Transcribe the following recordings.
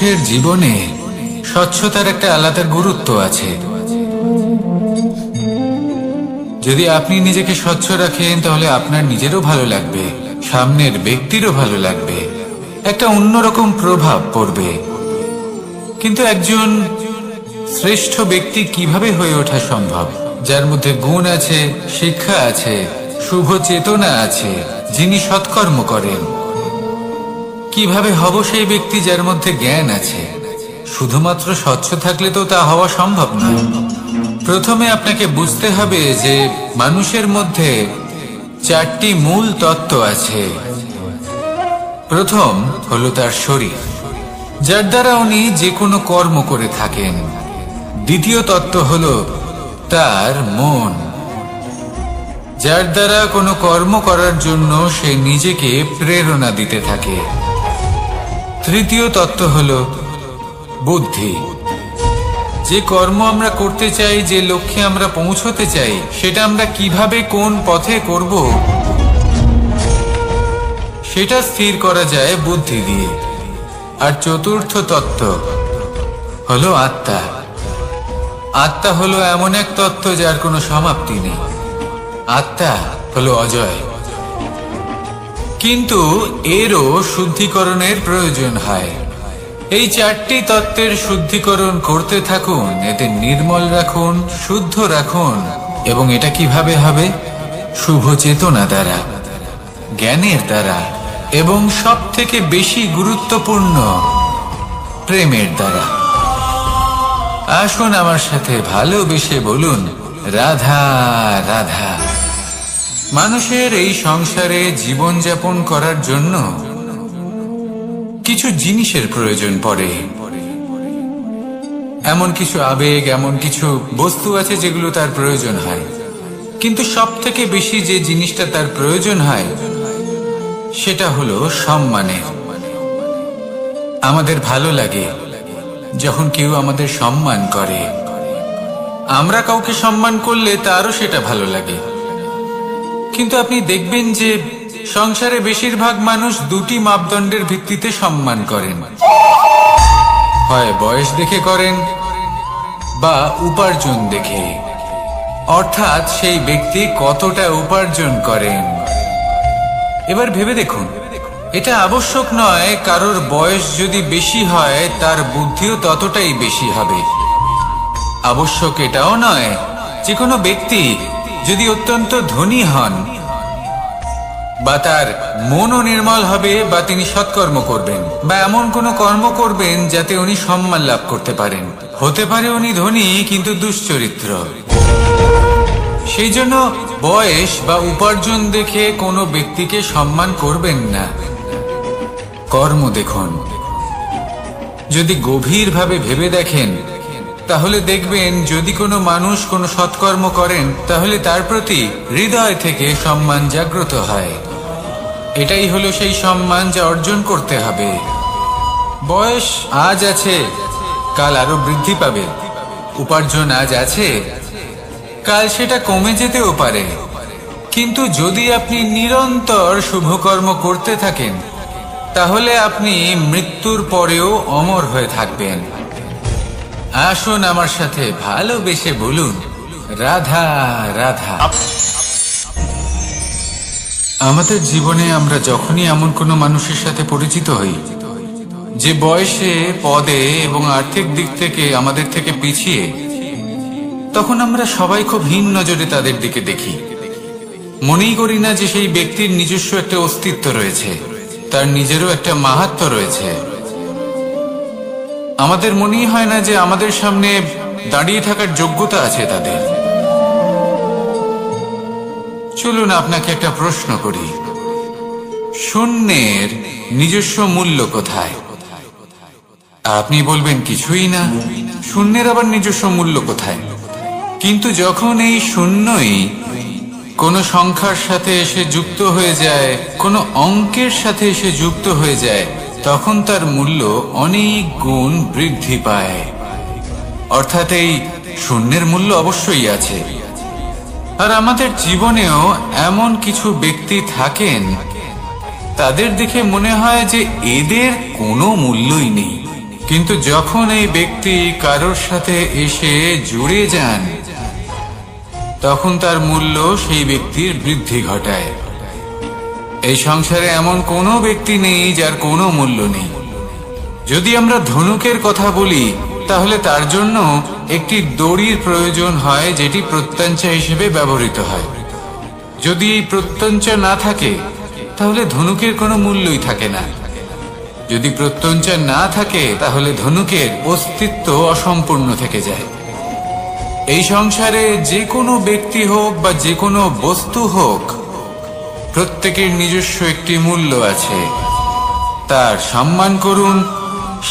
মানুষের জীবনে স্বচ্ছতার একটা আলাদা গুরুত্ব আছে। যদি আপনি নিজেকে স্বচ্ছ রাখেন তাহলে আপনার নিজেরও ভালো লাগবে, সামনের ব্যক্তিরও ভালো লাগবে, একটা অন্যরকম প্রভাব পড়বে। কিন্তু একজন শ্রেষ্ঠ ব্যক্তি কিভাবে হয়ে ওঠা সম্ভব? যার মধ্যে গুণ আছে, শিক্ষা আছে, শুভ চেতনা আছে, যিনি সৎকর্ম করেন। কিভাবে হব সেই ব্যক্তি যার মধ্যে জ্ঞান আছে? শুধুমাত্র স্বচ্ছ থাকলে তো তা হওয়া সম্ভব নয়। প্রথমে আপনাকে বুঝতে হবে যে মানুষের মধ্যে চারটি মূল তত্ত্ব আছে। প্রথম হলো তার শরীর, যার দ্বারা উনি যে কোনো কর্ম করে থাকেন। দ্বিতীয় তত্ত্ব হলো তার মন, যার দ্বারা কোনো কর্ম করার জন্য সে নিজেকে প্রেরণা দিতে থাকে। তৃতীয় তত্ত্ব হলো বুদ্ধি, যে কর্ম আমরা করতে চাই, যে লক্ষ্যে আমরা পৌঁছতে চাই, সেটা আমরা কিভাবে কোন পথে করব সেটা স্থির করা যায় বুদ্ধি দিয়ে। আর চতুর্থ তত্ত্ব হলো আত্মা। আত্মা হলো এমন এক তত্ত্ব যার কোনো সমাপ্তি নেই। আত্মা হলো অজয়। কিন্তু এরও শুদ্ধিকরণের প্রয়োজন হয়। এই চারটি তত্ত্বের শুদ্ধিকরণ করতে থাকুন, এতে নির্মল রাখুন, শুদ্ধ রাখুন। এবং এটা কিভাবে হবে? শুভ চেতনা দ্বারা, জ্ঞানের দ্বারা, এবং সব থেকে বেশি গুরুত্বপূর্ণ প্রেমের দ্বারা। আসুন আমার সাথে ভালোবেসে বলুন, রাধা রাধা। মানুষের এই সংসারে জীবনযাপন করার জন্য কিছু জিনিসের প্রয়োজন পড়ে। এমন কিছু আবেগ, এমন কিছু বস্তু আছে যেগুলো তার প্রয়োজন হয়। কিন্তু সব থেকে বেশি যে জিনিসটা তার প্রয়োজন হয় সেটা হলো সম্মানের। আমাদের ভালো লাগে যখন কেউ আমাদের সম্মান করে। আমরা কাউকে সম্মান করলে তারও সেটা ভালো লাগে। কিন্তু আপনি দেখবেন যে সংসারে বেশিরভাগ মানুষ দুটি মাপদণ্ডের ভিত্তিতে সম্মান করেন। হয় বয়স দেখে করেন বা উপার্জন দেখে, অর্থাৎ সেই ব্যক্তি কতটা উপার্জন করেন। এবার ভেবে দেখুন, এটা আবশ্যক নয় কারোর বয়স যদি বেশি হয় তার বুদ্ধিও ততটাই বেশি হবে। আবশ্যক এটাও নয় যে কোনো ব্যক্তি যদি অত্যন্ত ধনী হন বা তার মনও নির্মল হবে বা তিনি সৎকর্ম করবেন বা এমন কোনো কর্ম করবেন যাতে উনি সম্মান লাভ করতে পারেন। হতে পারে উনি ধনী কিন্তু দুশ্চরিত্র। সেই জন্য বয়স বা উপার্জন দেখে কোনো ব্যক্তিকে সম্মান করবেন না। কর্ম দেখুন। যদি গভীরভাবে ভেবে দেখেন তাহলে দেখবেন যদি কোনো মানুষ কোনো সৎকর্ম করেন তাহলে তার প্রতি হৃদয় থেকে সম্মান জাগ্রত হয়। এটাই হলো সেই সম্মান যা অর্জন করতে হবে। বয়স আজ আছে, কাল আরো বৃদ্ধি পাবে। উপার্জন আজ আছে, কাল সেটা কমে যেতেও পারে। কিন্তু যদি আপনি নিরন্তর শুভকর্ম করতে থাকেন তাহলে আপনি মৃত্যুর পরেও অমর হয়ে থাকবেন। আসুন আমার সাথে ভালোবেসে বলুন, রাধা রাধা। আমাদের জীবনে আমরা যখনই এমন কোনো মানুষের সাথে পরিচিত হই যে বয়সে, পদে এবং আর্থিক দিক থেকে আমাদের থেকে পিছিয়ে, তখন আমরা সবাই খুব হীন নজরে তাদের দিকে দেখি। মনেই করি না যে সেই ব্যক্তির নিজস্ব একটা অস্তিত্ব রয়েছে, তার নিজেরও একটা মাহাত্ম্য রয়েছে। আমাদের মনেই হয় না যে আমাদের সামনে দাঁড়িয়ে থাকার যোগ্যতা আছে তাদের। চলুন আপনাকে একটা প্রশ্ন করি, শূন্যের নিজস্ব মূল্য কোথায়? আপনি বলবেন কিছুই না। শূন্যের আবার নিজস্ব মূল্য কোথায়? কিন্তু যখন এই শূন্যই কোনো সংখ্যার সাথে এসে যুক্ত হয়ে যায়, কোনো অঙ্কের সাথে এসে যুক্ত হয়ে যায়, তখন তার মূল্য অনেক গুণ বৃদ্ধি পায়। অর্থাৎ এই শূন্যের মূল্য অবশ্যই আছে। আর আমাদের জীবনেও এমন কিছু ব্যক্তি থাকেন, তাদের দেখে মনে হয় যে এদের কোনো মূল্যই নেই, কিন্তু যখন এই ব্যক্তি কারোর সাথে এসে জুড়ে যান, তখন তার মূল্য সেই ব্যক্তির বৃদ্ধি ঘটায়। এই সংসারে এমন কোনো ব্যক্তি নেই যার কোনো মূল্য নেই। যদি আমরা ধনুকের কথা বলি, তাহলে তার জন্য একটি দড়ির প্রয়োজন হয়, যেটি প্রত্যঞ্চা হিসেবে ব্যবহৃত হয়। যদি এই প্রত্যঞ্চা না থাকে, তাহলে ধনুকের কোনো মূল্যই থাকে না। যদি প্রত্যঞ্চা না থাকে, তাহলে ধনুকের অস্তিত্ব অসম্পূর্ণ থেকে যায়। এই সংসারে যে কোনো ব্যক্তি হোক বা যে কোনো বস্তু হোক, প্রত্যেকের নিজস্ব একটি মূল্য আছে। তার সম্মান করুন,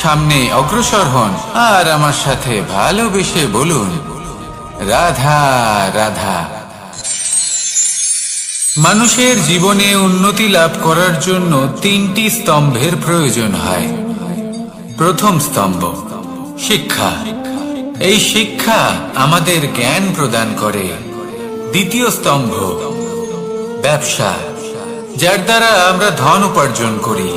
সামনে অগ্রসর হন, আর আমার সাথে ভালোবেসে বলুন, রাধা রাধা। মানুষের জীবনে উন্নতি লাভ করার জন্য তিনটি স্তম্ভের প্রয়োজন হয়। প্রথম স্তম্ভ শিক্ষা। এই শিক্ষা আমাদের জ্ঞান প্রদান করে। দ্বিতীয় স্তম্ভ ব্যবসা, যার দ্বারা আমরা ধন উপার্জন করি।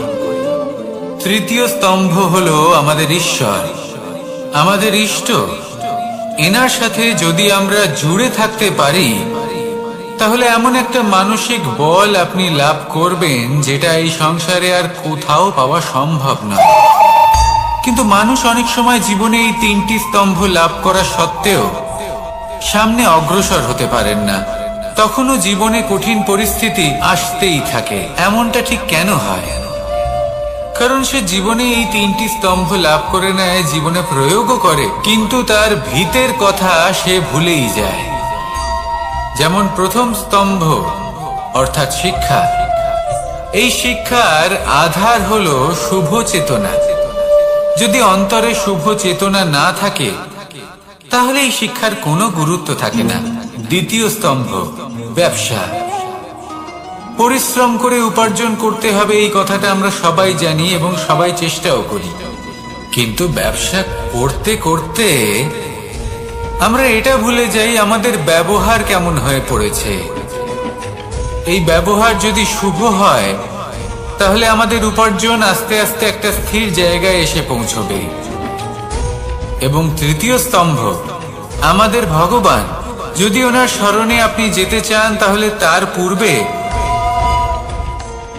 তৃতীয় স্তম্ভ হলো আমাদের ঈশ্বর, আমাদের ইষ্ট। এনার সাথে যদি আমরা জুড়ে থাকতে পারি, তাহলে এমন একটা মানসিক বল আপনি লাভ করবেন, যেটা এই সংসারে আর কোথাও পাওয়া সম্ভব নয়। কিন্তু মানুষ অনেক সময় জীবনে এই তিনটি স্তম্ভ লাভ করা সত্ত্বেও সামনে অগ্রসর হতে পারেন না। তখনও জীবনে কঠিন পরিস্থিতি আসতেই থাকে। এমনটা ঠিক কেন হয়? কারণ সে জীবনে এই তিনটি স্তম্ভ লাভ করে নেয়, জীবনে প্রয়োগও করে, কিন্তু তার ভিতের কথা সে ভুলেই যায়। যেমন প্রথম স্তম্ভ অর্থাৎ শিক্ষা। এই শিক্ষার আধার হলো শুভ চেতনা। যদি অন্তরে শুভ চেতনা না থাকে, তাহলে এই শিক্ষার কোনো গুরুত্ব থাকে না। দ্বিতীয় স্তম্ভ ব্যবসা। পরিশ্রম করে উপার্জন করতে হবে, এই কথাটা আমরা সবাই জানি এবং সবাই চেষ্টাও করি। কিন্তু ব্যবসা করতে করতে আমরা এটা ভুলে যাই আমাদের ব্যবহার কেমন হয়ে পড়েছে। এই ব্যবহার যদি শুভ হয়, তাহলে আমাদের উপার্জন আস্তে আস্তে একটা স্থির জায়গায় এসে পৌঁছবে। এবং তৃতীয় স্তম্ভ আমাদের ভগবান। যদি ওনার শরণে আপনি যেতে চান, তাহলে তার পূর্বে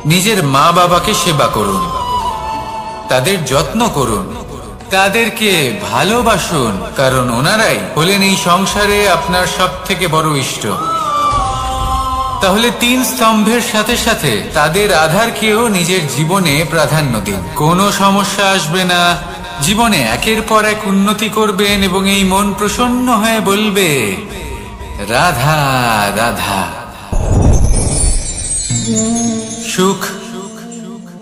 নিজের মা বাবাকে সেবা করুন, তাদের যত্ন করুন, তাদেরকে ভালোবাসুন, কারণ ওনারাই হলেন এই সংসারে আপনার সব থেকে বড় ইষ্ট। তাহলে তিন স্তম্ভের সাথে সাথে তাদের আধারকেও নিজের জীবনে প্রাধান্য দিন। কোনো সমস্যা আসবে না, জীবনে একের পর এক উন্নতি করবেন এবং এই মন প্রসন্ন হয়ে বলবে, রাধা রাধা। সুখ,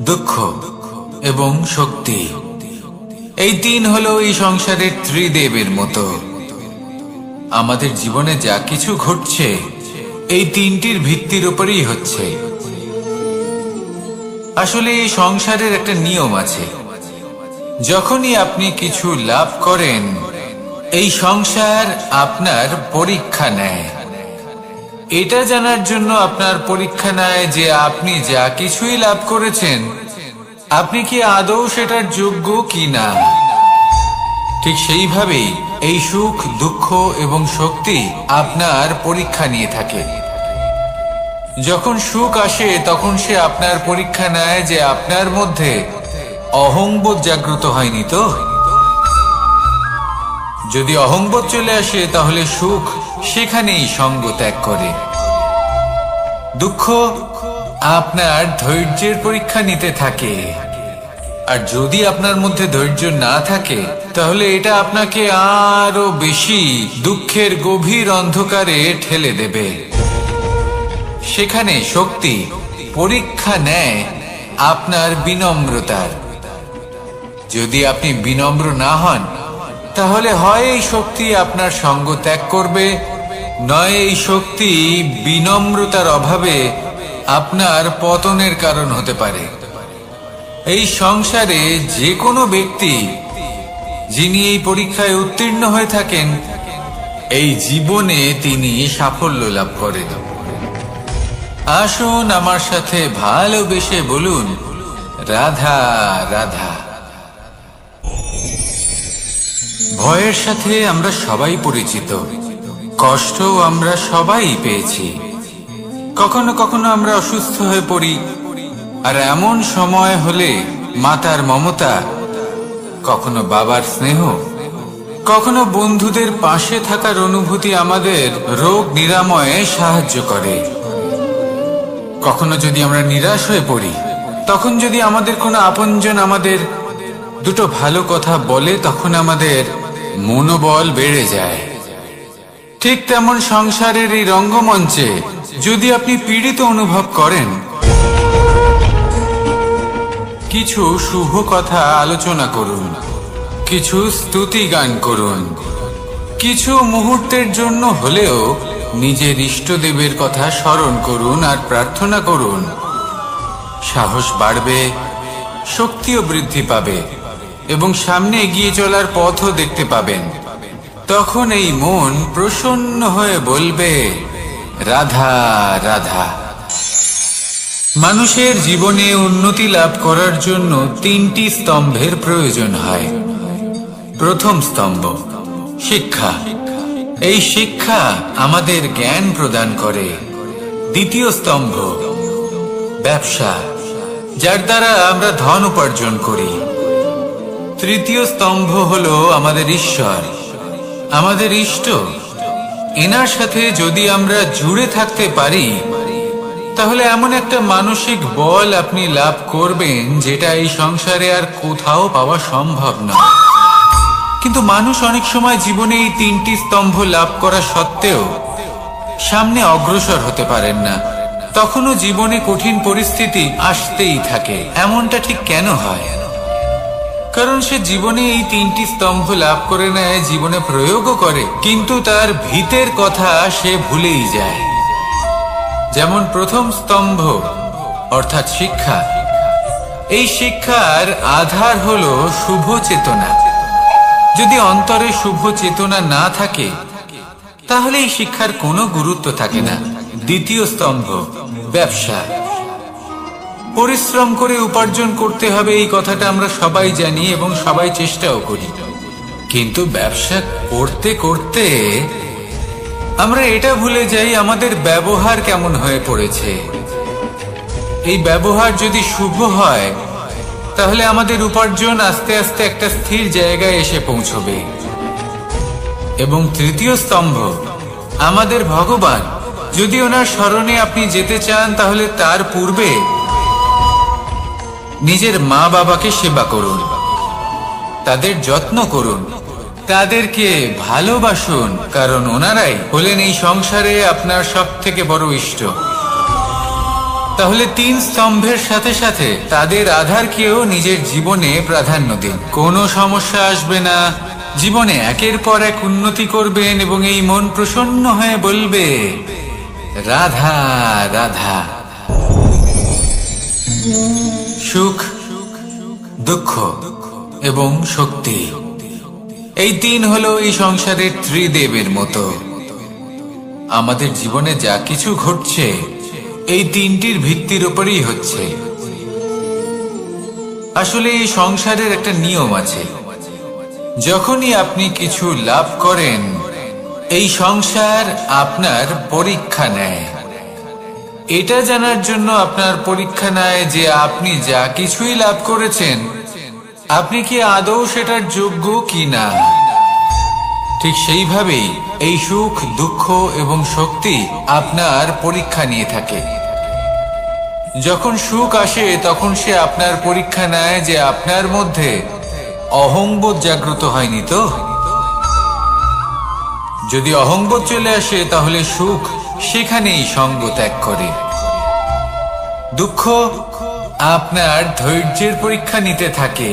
দুঃখ এবং শক্তি, এই তিন হলো এই সংসারের ত্রিদেবের মতো। আমাদের জীবনে যা কিছু ঘটছে, এই তিনটির ভিত্তির উপরেই হচ্ছে। আসলে এই সংসারের একটা নিয়ম আছে। যখনই আপনি কিছু লাভ করেন, এই সংসার আপনার পরীক্ষা নেয়। এটা জানার জন্য আপনার পরীক্ষা নেয় যে আপনি যা কিছুই লাভ করেছেন, আপনি কি আদৌ সেটার যোগ্য কি না। ঠিক সেইভাবেই এই সুখ, দুঃখ এবং শক্তি আপনার পরীক্ষা নিয়ে থাকে। যখন সুখ আসে, তখন সে আপনার পরীক্ষা নেয় যে আপনার মধ্যে অহংবোধ জাগ্রত হয়নি তো। যদি অহংবোধ চলে আসে, তাহলে সুখ সেখানেই সঙ্গ ত্যাগ করে। দুঃখ আপনার ধৈর্যের পরীক্ষা নিতে থাকে, আর যদি আপনার মধ্যে ধৈর্য না থাকে, তাহলে এটা আপনাকে আরো বেশি দুঃখের গভীর অন্ধকারে ঠেলে দেবে। সেখানে শক্তি পরীক্ষা নেয় আপনার বিনম্রতার। যদি আপনি বিনম্র না হন, তাহলে হয় এই শক্তি আপনার সঙ্গ ত্যাগ করবে, নয় এই শক্তি বিনম্রতার অভাবে আপনার পতনের কারণ হতে পারে। এই সংসারে যে কোনো ব্যক্তি যিনি এই পরীক্ষায় উত্তীর্ণ হয়ে থাকেন, এই জীবনে তিনি সাফল্য লাভ করেন। আসুন আমার সাথে ভালোবেসে বলুন, রাধা রাধা। ভয়ের সাথে আমরা সবাই পরিচিত, কষ্টও আমরা সবাই পেয়েছি। কখনো কখনো আমরা অসুস্থ হয়ে পড়ি, আর এমন সময় হলে মাতার মমতা, কখনো বাবার স্নেহ, কখনো বন্ধুদের পাশে থাকার অনুভূতি আমাদের রোগ নিরাময়ে সাহায্য করে। কখনো যদি আমরা নিরাশ হয়ে পড়ি, তখন যদি আমাদের কোনো আপনজন আমাদের দুটো ভালো কথা বলে, তখন আমাদের মনোবল বেড়ে যায়। ঠিক তেমন সংসারের এই রঙ্গমঞ্চে যদি আপনি পীড়িত অনুভব করেন, কিছু শুভ কথা আলোচনা করুন, কিছু স্তুতি গান করুন, কিছু মুহূর্তের জন্য হলেও নিজের ইষ্টদেবের কথা স্মরণ করুন আর প্রার্থনা করুন। সাহস বাড়বে, শক্তিও বৃদ্ধি পাবে এবং সামনে এগিয়ে চলার পথও দেখতে পাবেন। তখন এই মন প্রসন্ন হয়ে বলবে, রাধা রাধা। মানুষের জীবনে উন্নতি লাভ করার জন্য তিনটি স্তম্ভের প্রয়োজন হয়। প্রথম স্তম্ভ শিক্ষা। এই শিক্ষা আমাদের জ্ঞান প্রদান করে। দ্বিতীয় স্তম্ভ ব্যবসা, যার দ্বারা আমরা ধন উপার্জন করি। তৃতীয় স্তম্ভ হলো আমাদের ঈশ্বর, আমাদের ইষ্ট। এনার সাথে যদি আমরা জুড়ে থাকতে পারি, তাহলে এমন একটা মানসিক বল আপনি লাভ করবেন যেটা এই সংসারে আর কোথাও পাওয়া সম্ভব নয়। কিন্তু মানুষ অনেক সময় জীবনে এই তিনটি স্তম্ভ লাভ করা সত্ত্বেও সামনে অগ্রসর হতে পারেন না। তখনও জীবনে কঠিন পরিস্থিতি আসতেই থাকে। এমনটা ঠিক কেন হয়? কারণ সে জীবনে এই তিনটি স্তম্ভ লাভ করে নেয়, জীবনে প্রয়োগও করে, কিন্তু তার ভিতের কথা সে ভুলেই যায়। যেমন প্রথম স্তম্ভ অর্থাৎ শিক্ষা। এই শিক্ষার আধার হলো শুভ চেতনা। যদি অন্তরে শুভ চেতনা না থাকে, তাহলে এই শিক্ষার কোনো গুরুত্ব থাকে না। দ্বিতীয় স্তম্ভ ব্যবসা। পরিশ্রম করে উপার্জন করতে হবে, এই কথাটা আমরা সবাই জানি এবং সবাই চেষ্টাও করি। কিন্তু ব্যবসা করতে করতে আমরা এটা ভুলে যাই আমাদের ব্যবহার কেমন হয়ে পড়েছে। এই ব্যবহার যদি শুভ হয়, তাহলে আমাদের উপার্জন আস্তে আস্তে একটা স্থির জায়গায় এসে পৌঁছবে। এবং তৃতীয় স্তম্ভ আমাদের ভগবান। যদি ওনার স্মরণে আপনি যেতে চান, তাহলে তার পূর্বে নিজের মা বাবাকে সেবা করুন, তাদের যত্ন করুন, তাদেরকে ভালোবাসুন, কারণ ওনারাই হলেন এই সংসারে আপনার সবথেকে বড় ইষ্ট। তাহলে তিন স্তম্ভের সাথে সাথে তাদের আধারকেও নিজের জীবনে প্রাধান্য দিন। কোনো সমস্যা আসবে না, জীবনে একের পর এক উন্নতি করবেন এবং এই মন প্রসন্ন হয়ে বলবে, রাধা রাধা। সুখ, দুঃখ এবং শক্তি, এই তিন হলো এই সংসারের ত্রিদেবের মতো। আমাদের জীবনে যা কিছু ঘটছে এই তিনটির ভিত্তির উপরেই হচ্ছে। আসলে এই সংসারের একটা নিয়ম আছে। যখনই আপনি কিছু লাভ করেন, এই সংসার আপনার পরীক্ষা নেয়। এটা জানার জন্য আপনার পরীক্ষা নেয় যে আপনি যা কিছুই লাভ করেছেন, আপনি কি আদৌ সেটার যোগ্য কি না। ঠিক সেইভাবেই এই সুখ, দুঃখ এবং শক্তি আপনার পরীক্ষা নিয়ে থাকে। যখন সুখ আসে, তখন সে আপনার পরীক্ষা নেয় যে আপনার মধ্যে অহংবোধ জাগ্রত হয়নি তো। যদি অহংবোধ চলে আসে, তাহলে সুখ সেখানেই সঙ্গ ত্যাগ করে। দুঃখ আপনার ধৈর্যের পরীক্ষা নিতে থাকে,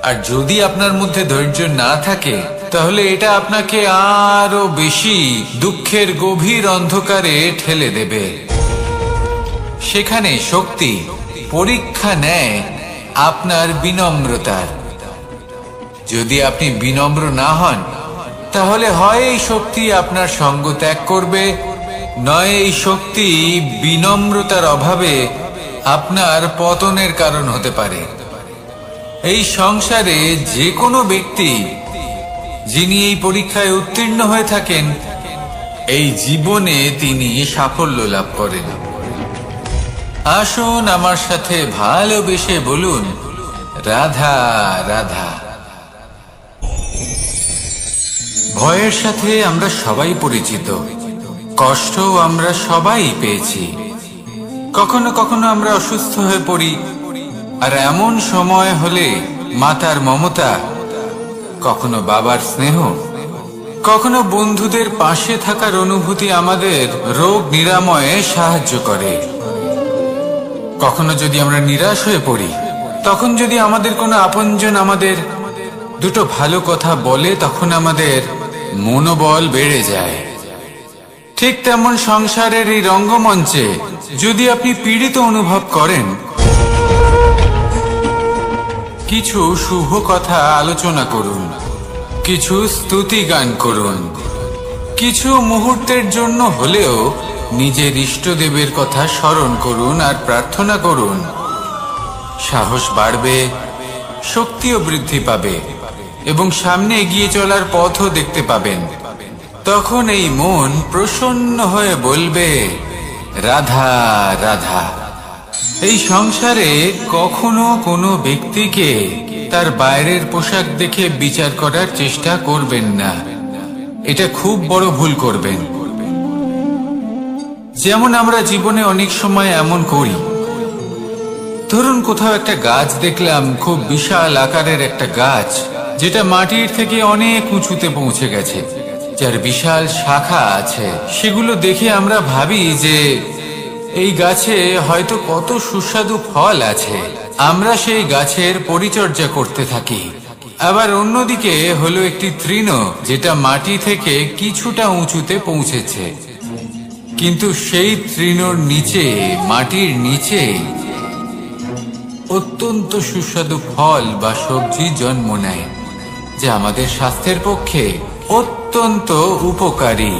আর যদি আপনার মধ্যে ধৈর্য না থাকে, তাহলে এটা আপনাকে আরো বেশি দুঃখের গভীর অন্ধকারে ঠেলে দেবে। সেখানে শক্তি পরীক্ষা নেয় আপনার বিনম্রতার। যদি আপনি বিনম্র না হন, তাহলে হয় এই শক্তি আপনার সঙ্গ ত্যাগ করবে, নয় এই শক্তি বিনম্রতার অভাবে আপনার পতনের কারণ হতে পারে। এই সংসারে যে কোনো ব্যক্তি যিনি এই পরীক্ষায় উত্তীর্ণ হয়ে থাকেন, এই জীবনে তিনি সাফল্য লাভ করেন। আসুন আমার সাথে ভালোবেসে বলুন, রাধা রাধা। ভয়ের সাথে আমরা সবাই পরিচিত, কষ্টও আমরা সবাই পেয়েছি। কখনো কখনো আমরা অসুস্থ হয়ে পড়ি, আর এমন সময় হলে মাতার মমতা, কখনো বাবার স্নেহ, কখনো বন্ধুদের পাশে থাকার অনুভূতি আমাদের রোগ নিরাময়ে সাহায্য করে। কখনো যদি আমরা নিরাশ হয়ে পড়ি, তখন যদি আমাদের কোনো আপনজন আমাদের দুটো ভালো কথা বলে, তখন আমাদের মনোবল বেড়ে যায়। ঠিক তেমন সংসারের এই রঙ্গমঞ্চে যদি আপনি পীড়িত অনুভব করেন, কিছু শুভ কথা আলোচনা করুন, কিছু স্তুতি গান করুন, কিছু মুহূর্তের জন্য হলেও নিজের ইষ্টদেবের কথা স্মরণ করুন আর প্রার্থনা করুন। সাহস বাড়বে, শক্তিও বৃদ্ধি পাবে এবং সামনে এগিয়ে চলার পথও দেখতে পাবেন। তখন এই মন প্রসন্ন হয়ে বলবে, রাধা রাধা। এই সংসারে কখনো কোনো ব্যক্তিকে তার বাইরের পোশাক দেখে বিচার করার চেষ্টা করবেন না, এটা খুব বড় ভুল করবেন। যেমন আমরা জীবনে অনেক সময় এমন করি, ধরুন কোথাও একটা গাছ দেখলাম, খুব বিশাল আকারের একটা গাছ, যেটা মাটির থেকে অনেক উঁচুতে পৌঁছে গেছে, যার বিশাল শাখা আছে। সেগুলো দেখে আমরা ভাবি যে এই গাছে হয়তো কত সুস্বাদু ফল আছে, আমরা সেই গাছের পরিচর্যা করতে থাকি। আবার অন্যদিকে হলো একটি তৃণ, যেটা মাটি থেকে কিছুটা উঁচুতে পৌঁছেছে, কিন্তু সেই তৃণর নিচে, মাটির নিচে অত্যন্ত সুস্বাদু ফল বা সবজি জন্ম নেয়, যা আমাদের স্বাস্থ্যের পক্ষে অত্যন্ত উপকারী।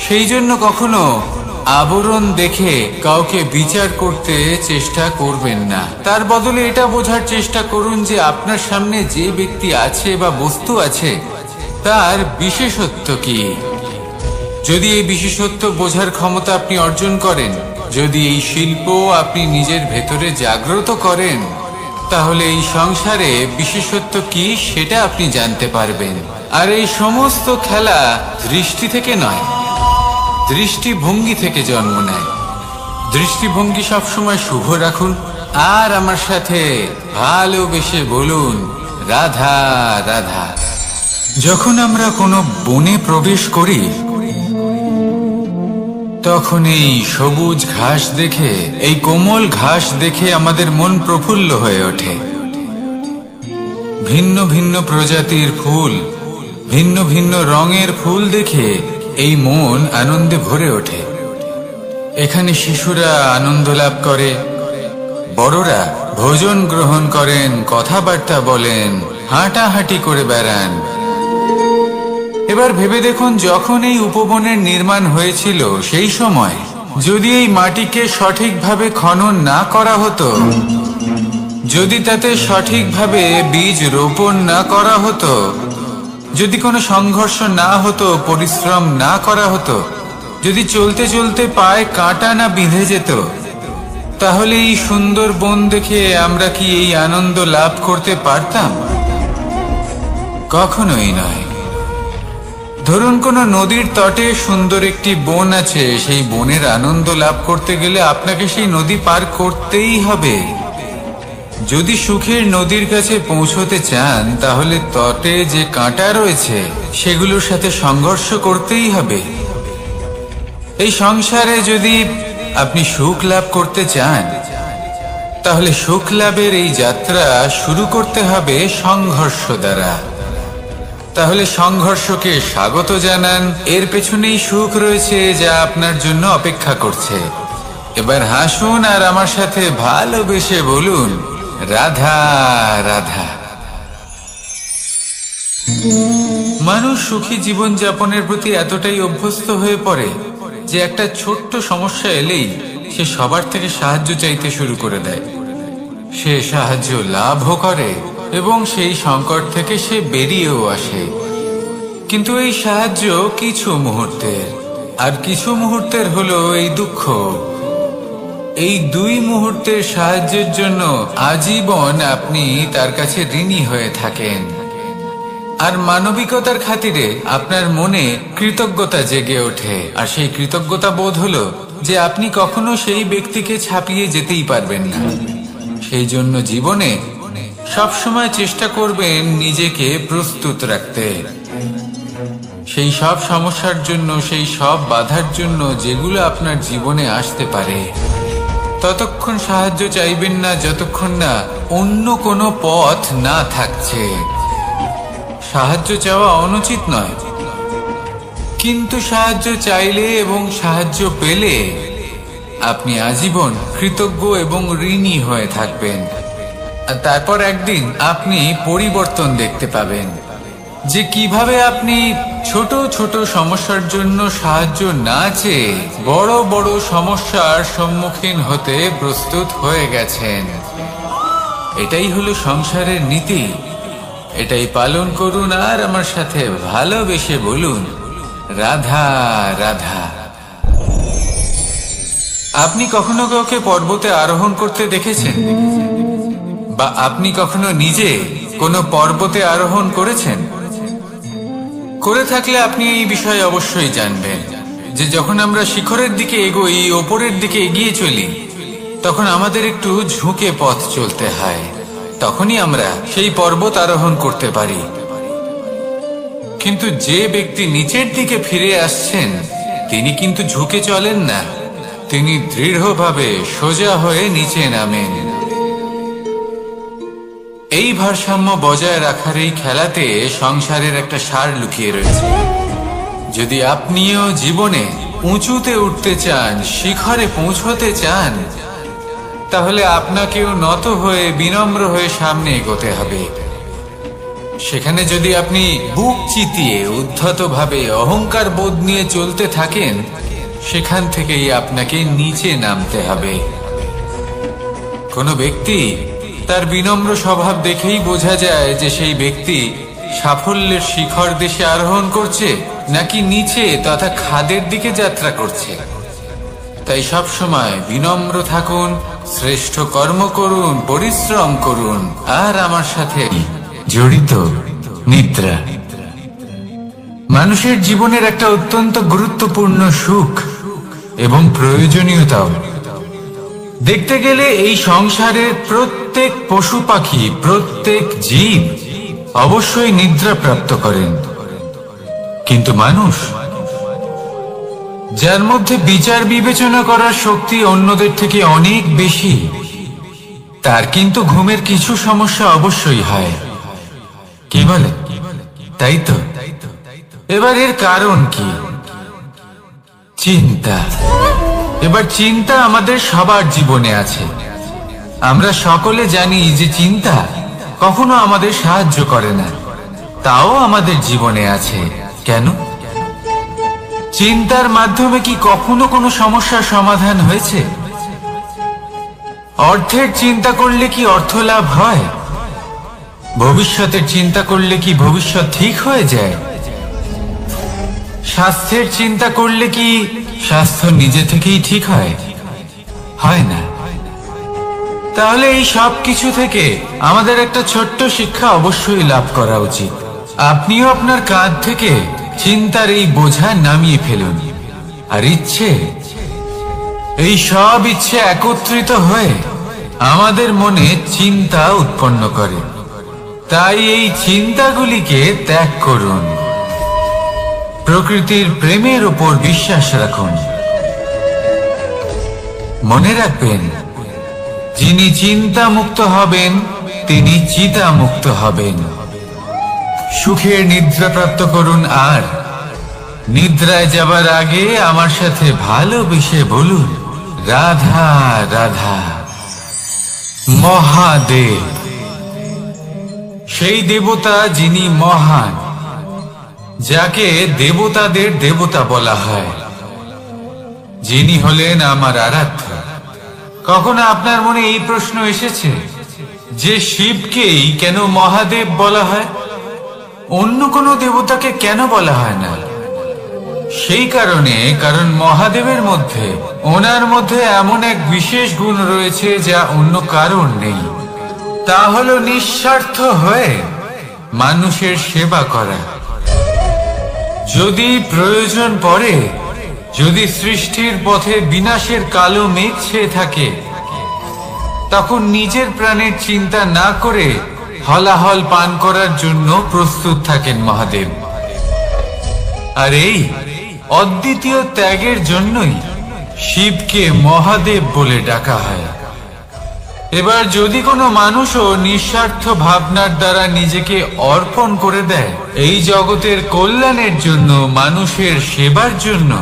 সেই জন্য কখনো আবরণ দেখে কাউকে বিচার করতে চেষ্টা করবেন না। তার বদলে এটা বোঝার চেষ্টা করুন যে আপনার সামনে যে ব্যক্তি আছে বা বস্তু আছে, তার বিশেষত্ব কি। যদি এই বিশেষত্ব বোঝার ক্ষমতা আপনি অর্জন করেন, যদি এই শিল্প আপনি নিজের ভেতরে জাগ্রত করেন, তাহলে এই সংসারে বিশেষত্ব কি সেটা আপনি জানতে পারবেন। আর এই সমস্ত খেলা দৃষ্টি থেকে নয়, দৃষ্টিভঙ্গি থেকে জন্ম নেয়। দৃষ্টিভঙ্গি সবসময় শুভ রাখুন, আর আমার সাথে ভালোবেসে বলুন, রাধা রাধা। যখন আমরা কোনো বনে প্রবেশ করি, তখন এই সবুজ ঘাস দেখে, এই কোমল ঘাস দেখে আমাদের মন প্রফুল্ল হয়ে ওঠে। ভিন্ন ভিন্ন প্রজাতির ফুল, ভিন্ন ভিন্ন রঙের ফুল দেখে এই মন আনন্দে ভরে ওঠে। এখানে শিশুরা আনন্দ লাভ করে, বড়রা ভোজন গ্রহণ করেন, কথাবার্তা বলেন, হাঁটাহাঁটি করে বেড়ান। এবার ভেবে দেখুন, যখন এই উপবনের নির্মাণ হয়েছিল, সেই সময় যদি এই মাটিকে সঠিকভাবে খনন না করা হতো, যদি তাতে সঠিকভাবে বীজ রোপণ না করা হতো, যদি কোনো সংঘর্ষ না হতো, পরিশ্রম না করা হতো, যদি চলতে চলতে পায়ে কাঁটা না বিঁধে যেত, তাহলে এই সুন্দর বন দেখে আমরা কি এই আনন্দ লাভ করতে পারতাম? কখনোই নয়। ধরুন কোনো নদীর তটে সুন্দর একটি বন আছে, সেই বনের আনন্দ লাভ করতে গেলে আপনাকে সেই নদী পার করতেই হবে। যদি সুখের নদীর কাছে পৌঁছতে চান, তাহলে তটে যে কাঁটা রয়েছে সেগুলোর সাথে সংঘর্ষ করতেই হবে। এই সংসারে যদি আপনি সুখ লাভ করতে চান, তাহলে সুখ লাভের এই যাত্রা শুরু করতে হবে সংঘর্ষ দ্বারা। তাহলে সংঘর্ষকে স্বাগত জানান, এর পেছনেই সুখ রয়েছে যা আপনার জন্য অপেক্ষা করছে। এবার হাসুন আর আমার সাথে ভালোবেসে বলুন, রাধা রাধা। মানুষ সুখী জীবন যাপনের প্রতি এতটাই অভ্যস্ত হয়ে পড়ে যে একটা ছোট্ট সমস্যা এলেই সে সবার থেকে সাহায্য চাইতে শুরু করে দেয়। সে সাহায্য লাভও করে এবং সেই সংকট থেকে সে বেরিয়েও আসে। কিন্তু এই সাহায্য কিছু মুহূর্তের, আর কিছু মুহূর্তের হলো এই দুঃখ। এই 2 মুহূর্তের সাহায্যের জন্য আজীবন আপনি তার কাছে ঋণী হয়ে থাকেন। আর মানবিকতার খাতিরে আপনার মনে কৃতজ্ঞতা জেগে ওঠে, আর সেই কৃতজ্ঞতা বোধ হলো যে আপনি কখনো সেই ব্যক্তিকে ছাপিয়ে যেতেই পারবেন না। সেই জন্য জীবনে সবসময় চেষ্টা করবেন নিজেকে প্রস্তুত রাখতে, সেই সব সমস্যার জন্য, সেই সব বাধার জন্য যেগুলো আপনার জীবনে আসতে পারে। ততক্ষণ সাহায্য চাইবেন না যতক্ষণ না অন্য কোনো পথ না থাকছে। সাহায্য চাওয়া অনুচিত নয়, কিন্তু সাহায্য চাইলে এবং সাহায্য পেলে আপনি আজীবন কৃতজ্ঞ এবং ঋণী হয়ে থাকবেন। আর তারপর একদিন আপনি পরিবর্তন দেখতে পাবেন যে কিভাবে আপনি ছোট ছোট সমস্যার জন্য সাহায্য না চেয়ে বড় বড় সমস্যার সম্মুখীন হতে প্রস্তুত হয়ে গেছেন। এটাই হলো সংসারের নীতি। এটাই পালন করুন আর আমার সাথে ভালোবেসে বলুন, রাধা রাধা। আপনি কখনো কাউকে পর্বতে আরোহণ করতে দেখেছেন? বা আপনি কখনো নিজে কোনো পর্বতে আরোহণ করেছেন? করে থাকলে আপনি এই বিষয়ে অবশ্যই জানবেন যে যখন আমরা শিখরের দিকে এগোই, ওপরের দিকে এগিয়ে চলি, তখন আমাদের একটু ঝুঁকে পথ চলতে হয়। তখনই আমরা সেই পর্বত আরোহণ করতে পারি। কিন্তু যে ব্যক্তি নিচের দিকে ফিরে আসছেন, তিনি কিন্তু ঝুঁকে চলেন না, তিনি দৃঢ়ভাবে সোজা হয়ে নিচে নামেন। এই ভারসাম্য বজায় রাখার এই খেলাতে সংসারের একটা সার লুকিয়ে রয়েছে। যদি আপনিও জীবনে উঁচুতে উঠতে চান, শিখরে পৌঁছতে চান, তাহলে আপনাকেও নত হয়ে বিনম্র হয়ে সামনে এগোতে হবে। সেখানে যদি আপনি বুক চিতিয়ে উদ্ধতভাবে অহংকার বোধ নিয়ে চলতে থাকেন, সেখান থেকেই আপনাকে নিচে নামতে হবে। কোনো ব্যক্তি তার বিনম্র স্বভাব দেখেই বোঝা যায় যে সেই ব্যক্তি সাফল্যের শিখর দেশে আরোহণ করছে নাকি নিচে তথা খাদের দিকে যাত্রা করছে। তাই সব সময় বিনম্র থাকুন, শ্রেষ্ঠ কর্ম করুন, পরিশ্রম করুন, আর আমার সাথে জড়িত নিদ্রা মানুষের জীবনের একটা অত্যন্ত গুরুত্বপূর্ণ সুখ এবং প্রয়োজনীয়তাও। দেখতে গেলে এই সংসারের প্রত্যেক পশু পাখি, প্রত্যেক জীব অবশ্যই নিদ্রা প্রাপ্ত করেন, কিন্তু মানুষ, যার মধ্যে বিচার বিবেচনা করার শক্তি অন্যদের থেকে অনেক বেশি, তার কিন্তু ঘুমের কিছু সমস্যা অবশ্যই হয়। কি বলে? তাই তো। এবার এর কারণ কি? চিন্তা। এবার চিন্তা আমাদের সবার জীবনে আছে। আমরা সকলে জানি যে চিন্তা কখনো আমাদের সাহায্য করে না, তাও আমাদের জীবনে আছে। কেন? চিন্তার মাধ্যমে কি কখনো কোনো সমস্যার সমাধান হয়েছে? অর্থের চিন্তা করলে কি অর্থ লাভ হয়? ভবিষ্যতের চিন্তা করলে কি ভবিষ্যৎ ঠিক হয়ে যায়? স্বাস্থ্যের চিন্তা করলে কি স্বাস্থ্য নিজে থেকেই ঠিক হয়? হয় না। তাহলে এই সব কিছু থেকে আমাদের একটা ছোট্ট শিক্ষা অবশ্যই লাভ করা উচিত। আপনিও আপনার কাঁধ থেকে চিন্তার এই বোঝা নামিয়ে ফেলুন। আর ইচ্ছে, এই সব ইচ্ছে একত্রিত হয়ে আমাদের মনে চিন্তা উৎপন্ন করে। তাই এই চিন্তাগুলিকে ত্যাগ করুন। প্রকৃতির প্রেমের উপর বিশ্বাস রাখুন। মনে রাখবেন, যিনি চিন্তা মুক্ত হবেন তিনি চিতা মুক্ত হবেন। সুখের নিদ্রা প্রাপ্ত করুন, আর নিদ্রায় যাবার আগে আমার সাথে ভালোবেসে বলুন, রাধা রাধা। মহাদেব, সেই দেবতা যিনি মহান, যাকে দেবতাদের দেবতা বলা হয়, যিনি হলেন আমার আরাধ্য। কখনো আপনার মনে এই প্রশ্ন এসেছে যে শিবকেই কেন মহাদেব বলা হয়? অন্য কোনো দেবতাকে কেন বলা হয় না? সেই কারণ মহাদেবের মধ্যে, ওনার মধ্যে এমন এক বিশেষ গুণ রয়েছে যা অন্য কারোর নেই। তা হলো নিঃস্বার্থ হয়ে মানুষের সেবা করা। যদি প্রয়োজন পড়ে, যদি সৃষ্টির পথে বিনাশের কালো মেঘ ছেয়ে থাকে, তখন নিজের প্রাণের চিন্তা না করে হলাহল পান করার জন্য প্রস্তুত থাকেন মহাদেব। আর এই অদ্বিতীয় ত্যাগের জন্যই শিবকে মহাদেব বলে ডাকা হয়। এবার যদি কোনো মানুষও নিঃস্বার্থ ভাবনার দ্বারা নিজেকে অর্পণ করে দেয় এই জগতের কল্যাণের জন্য, মানুষের সেবার জন্য,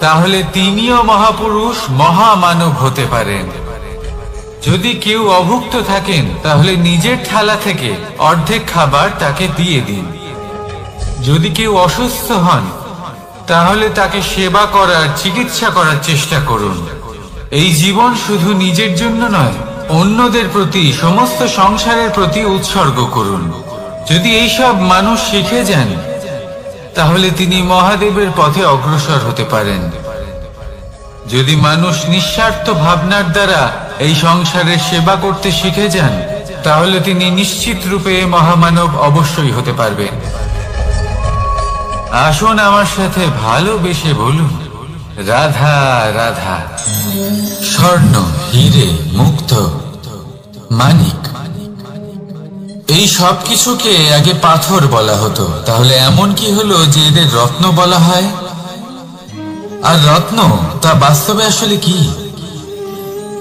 তাহলে তিনিও মহাপুরুষ, মহামানব হতে পারেন। যদি কেউ অভুক্ত থাকেন, তাহলে নিজের থালা থেকে অর্ধেক খাবার তাকে দিয়ে দিন। যদি কেউ অসুস্থ হন, তাহলে তাকে সেবা করার, চিকিৎসা করার চেষ্টা করুন। এই জীবন শুধু নিজের জন্য নয়, অন্যদের প্রতি, সমস্ত সংসারের প্রতি উৎসর্গ করুন। যদি এইসব মানুষ শিখে যান, তাহলে তিনি মহাদেবের পথে অগ্রসর হতে পারেন। যদি মানুষ নিঃস্বার্থ ভাবনার দ্বারা এই সংসারের সেবা করতে শিখে যান, তাহলে তিনি নিশ্চিত রূপে মহামানব অবশ্যই হতে পারবেন। আসুন আমার সাথে ভালোবেসে বলুন, রাধা রাধা। স্বর্ণ, হীরে, মুক্ত, মানিক, এই সব কিছুকে আগে পাথর বলা হতো। তাহলে এমন কি হলো যে এদের রত্ন বলা হয়? আর রত্ন তা বাস্তবে আসলে কি?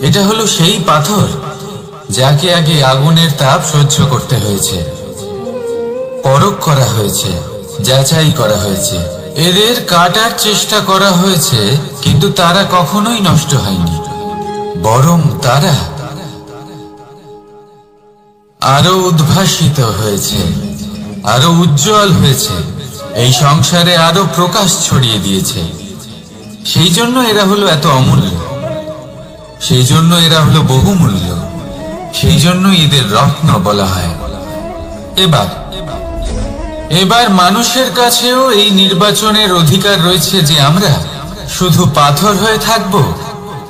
এটা হলো সেই পাথর যাকে আগে আগুনের তাপ সহ্য করতে হয়েছে, পরখ করা হয়েছে, যাচাই করা হয়েছে, এদের কাটার চেষ্টা করা হয়েছে, কিন্তু তারা কখনোই নষ্ট হয়নি, বরং তারা আরো উদ্ভাসিত হয়েছে, আরো উজ্জ্বল হয়েছে, এই সংসারে আরো প্রকাশ ছড়িয়ে দিয়েছে। সেই জন্য এরা হলো এত অমূল্য, সেই জন্য এরা হলো বহুমূল্য, সেই জন্য এদের রত্ন বলা হয়। এবার মানুষের কাছেও এই নির্বাচনের অধিকার রয়েছে যে আমরা শুধু পাথর হয়ে থাকব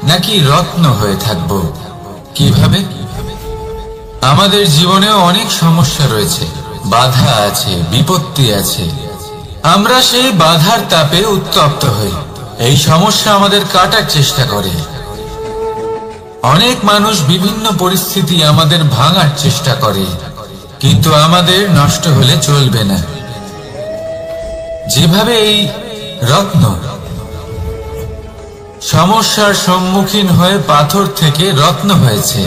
নাকি রত্ন হয়ে থাকব। কিভাবে? আমাদের জীবনেও অনেক সমস্যা রয়েছে, বাধা আছে, বিপত্তি আছে। আমরা সেই বাধার তাপে উত্তপ্ত হই, এই সমস্যা আমাদের কাটার চেষ্টা করে। অনেক মানুষ বিভিন্ন পরিস্থিতি আমাদের ভাঙার চেষ্টা করে, কিন্তু আমাদের নষ্ট হলে চলবে না। যেভাবে এই রত্ন সমস্যার সম্মুখীন হয়ে পাথর থেকে রত্ন হয়েছে,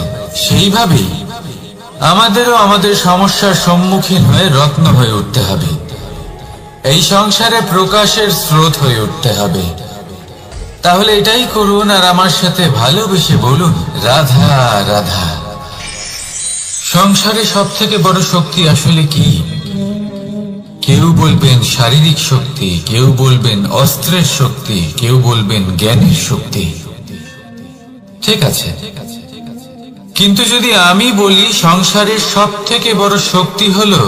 সেইভাবেই আমাদেরও আমাদের সমস্যার সম্মুখীন হয়ে রত্ন হয়ে উঠতে হবে। এই সংসারে প্রকাশের স্রোত হয়ে উঠতে হবে। তাহলে এটাই করুন আর আমার সাথে ভালোবেসে বলুন, রাধা রাধা। সংসারে সব থেকে বড় শক্তি আসলে কি? কেউ বলবেন শারীরিক শক্তি, কেউ বলবেন অস্ত্রের শক্তি, কেউ বলবেন জ্ঞানের শক্তি। ঠিক আছে, কিন্তু যদি আমি বলি সংসারের সব থেকে বড় শক্তি হলো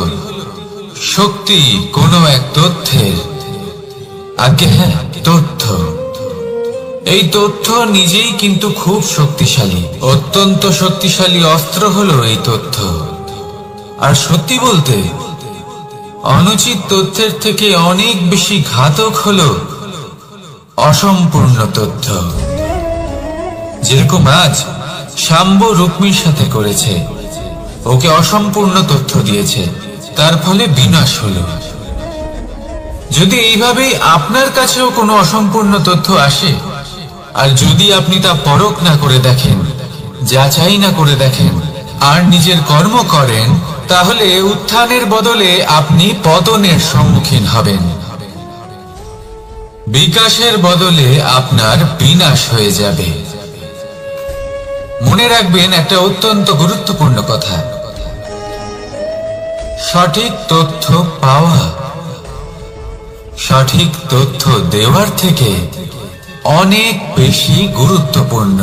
শক্তি কোনো এক তথ্যের, আগে হ্যাঁ, তথ্য। এই তথ্য নিজেই কিন্তু খুব শক্তিশালী, অত্যন্ত শক্তিশালী অস্ত্র হলো এই তথ্য। আর সত্যি বলতে, অনুচিত তথ্যের থেকে অনেক বেশি ঘাতক হলো অসম্পূর্ণ তথ্য। যেরকম আজ শাম্ব রুক্মির সাথে করেছে, ওকে অসম্পূর্ণ তথ্য দিয়েছে, তার ফলে বিনাশ হলো। যদি এইভাবেই আপনার কাছেও কোনো অসম্পূর্ণ তথ্য আসে, আর যদি আপনি তা পরখ না করে দেখেন, যাচাই না করে দেখেন, আর নিজের কর্ম করেন, তাহলে উত্থানের বদলে আপনি পতনের সম্মুখীন হবেন। বিকাশের বদলে আপনার বিনাশ হয়ে যাবে। মনে রাখবেন একটা অত্যন্ত গুরুত্বপূর্ণ কথা, সঠিক তথ্য পাওয়া সঠিক তথ্য দেওয়ার থেকে অনেক বেশি গুরুত্বপূর্ণ।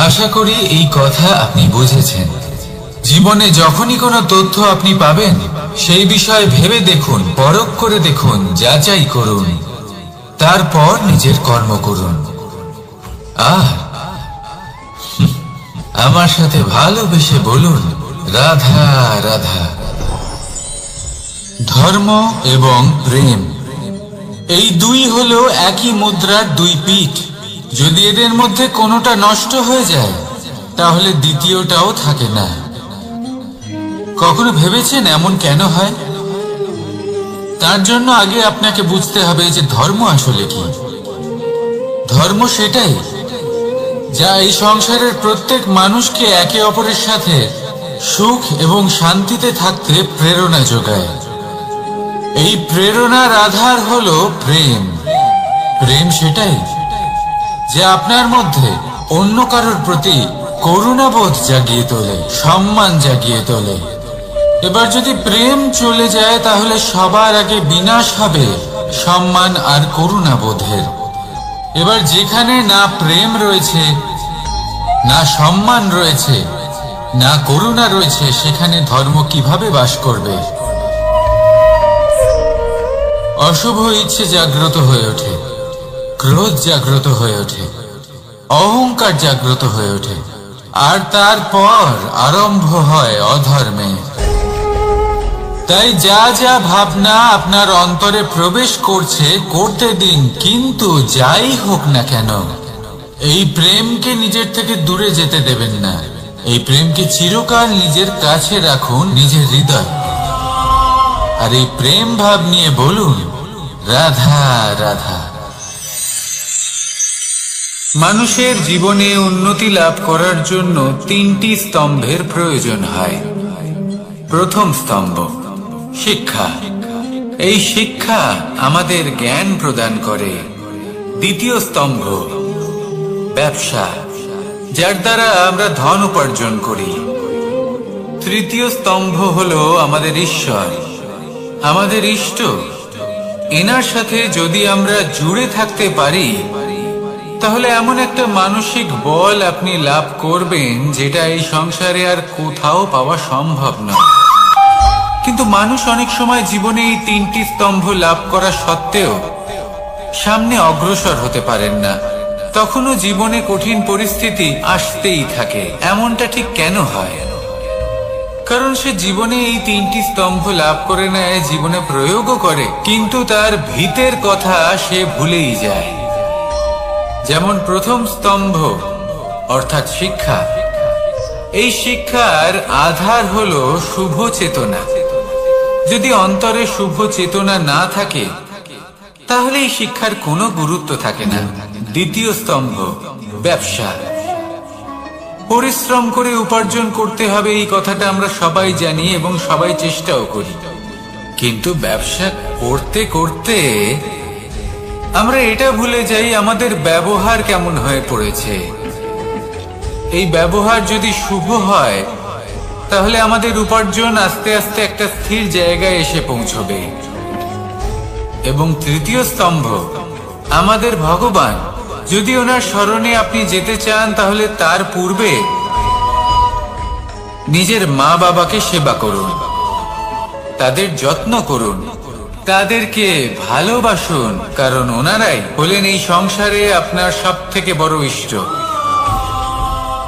আশা করি এই কথা আপনি বুঝেছেন। জীবনে যখনই কোনো তথ্য আপনি পাবেন, সেই বিষয়ে ভেবে দেখুন, পরখ করে দেখুন, যাচাই করুন, তারপর নিজের কর্ম করুন। আর আমার সাথে ভালোবেসে বলুন, রাধা রাধা। ধর্ম এবং প্রেম, এই দুই হলো একই মুদ্রার দুই পিঠ। যদি এদের মধ্যে কোনোটা নষ্ট হয়ে যায়, তাহলে দ্বিতীয়টাও থাকে না। কখনো ভেবেছেন এমন কেন হয়? তার জন্য আগে আপনাকে বুঝতে হবে যে ধর্ম আসলে কি। ধর্ম সেটাই যা এই সংসারের প্রত্যেক মানুষকে একে অপরের সাথে সুখ এবং শান্তিতে থাকতে প্রেরণা যোগায়। এই প্রেরণার আধার হলো প্রেম। প্রেম সেটাই যে আপনার মধ্যে অন্য কারোর প্রতি করুণাবোধ জাগিয়ে তোলে, সম্মান জাগিয়ে তোলে। এবার যদি প্রেম চলে যায়, তাহলে সবার আগে বিনাশ হবে সম্মান আর করুণাবোধের। এবার যেখানে না প্রেম রয়েছে, না সম্মান রয়েছে, না করুণা রয়েছে, সেখানে ধর্ম কিভাবে বাস করবে? অশুভ ইচ্ছে জাগ্রত হয়ে ওঠে, ক্রোধ জাগ্রত হয়ে ওঠে, অহংকার জাগ্রত হয়ে ওঠে, আর তারপর আরম্ভ হয় অধর্মে। তাই যা যা ভাবনা আপনার অন্তরে প্রবেশ করছে করতে দিন, কিন্তু যাই হোক না কেন এই প্রেমকে নিজের থেকে দূরে যেতে দেবেন না। এই প্রেমকে চিরকাল নিজের কাছে রাখুন, নিজের হৃদয়। আর এই প্রেম ভাব নিয়ে বলুন, রাধা রাধা। মানুষের জীবনে উন্নতি লাভ করার জন্য তিনটি স্তম্ভের প্রয়োজন হয়। প্রথম স্তম্ভ শিক্ষা। এই শিক্ষা আমাদের জ্ঞান প্রদান করে। দ্বিতীয় স্তম্ভ ব্যবসা, যার দ্বারা আমরা ধন উপার্জন করি। তৃতীয় স্তম্ভ হলো আমাদের ঈশ্বর, আমাদের ইষ্ট। এনার সাথে যদি আমরা জুড়ে থাকতে পারি, তাহলে এমন একটা মানসিক বল আপনি লাভ করবেন যেটা এই সংসারে আর কোথাও পাওয়া সম্ভব নয়। কিন্তু মানুষ অনেক সময় জীবনে এই তিনটি স্তম্ভ লাভ করা সত্ত্বেও সামনে অগ্রসর হতে পারেন না। তখনও জীবনে কঠিন পরিস্থিতি আসতেই থাকে। এমনটা ঠিক কেন হয়? কারণ সে জীবনে এই তিনটি স্তম্ভ লাভ করে নেয়, জীবনে প্রয়োগও করে, কিন্তু তার ভিতের কথা সে ভুলেই যায়। যেমন প্রথম স্তম্ভ অর্থাৎ শিক্ষা। এই শিক্ষার আধার হলো শুভ চেতনা। যদি অন্তরে শুভ চেতনা না থাকে, তাহলে এই শিক্ষার কোনো গুরুত্ব থাকে না। দ্বিতীয় স্তম্ভ ব্যবসা। পরিশ্রম করে উপার্জন করতে হবে, এই কথাটা আমরা সবাই জানি এবং সবাই চেষ্টাও করি। কিন্তু ব্যবসা করতে করতে আমরা এটা ভুলে যাই আমাদের ব্যবহার কেমন হয়ে পড়েছে। এই ব্যবহার যদি শুভ হয়, তাহলে আমাদের উপার্জন আস্তে আস্তে একটা স্থির জায়গায় এসে পৌঁছবে। এবং তৃতীয় স্তম্ভ আমাদের ভগবান। যদি ওনার স্মরণে আপনি যেতে চান, তাহলে তার পূর্বে নিজের মা বাবাকে সেবা করুন, তাদের যত্ন করুন, তাদেরকে ভালোবাসুন, কারণ ওনারাই হলেন এই সংসারে আপনার সব থেকে বড় ইষ্ট।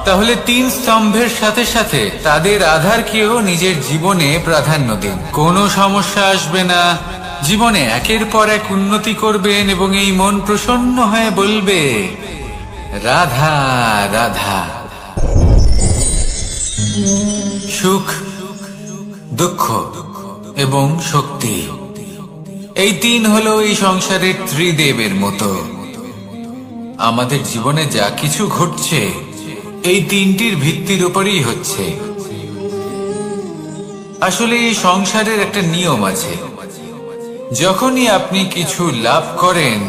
তাহলে তিন স্তম্ভের সাথে সাথে তাদের আধারকেও নিজের জীবনে প্রাধান্য দিন। কোনো সমস্যা আসবে না, জীবনে একের পর এক উন্নতি করবেন এবং এই মন প্রসন্ন হয়ে বলবে, রাধা রাধা। সুখ, দুঃখ এবং শক্তি, এই তিন হলো এই সংসারের ত্রিদেবের মতো। আমাদের জীবনে যা কিছু ঘটছে এই তিনটির ভিত্তির উপরেই হচ্ছে। আসলে এই সংসারের একটা নিয়ম আছে, যখনই আপনি কিছু লাভ করেন,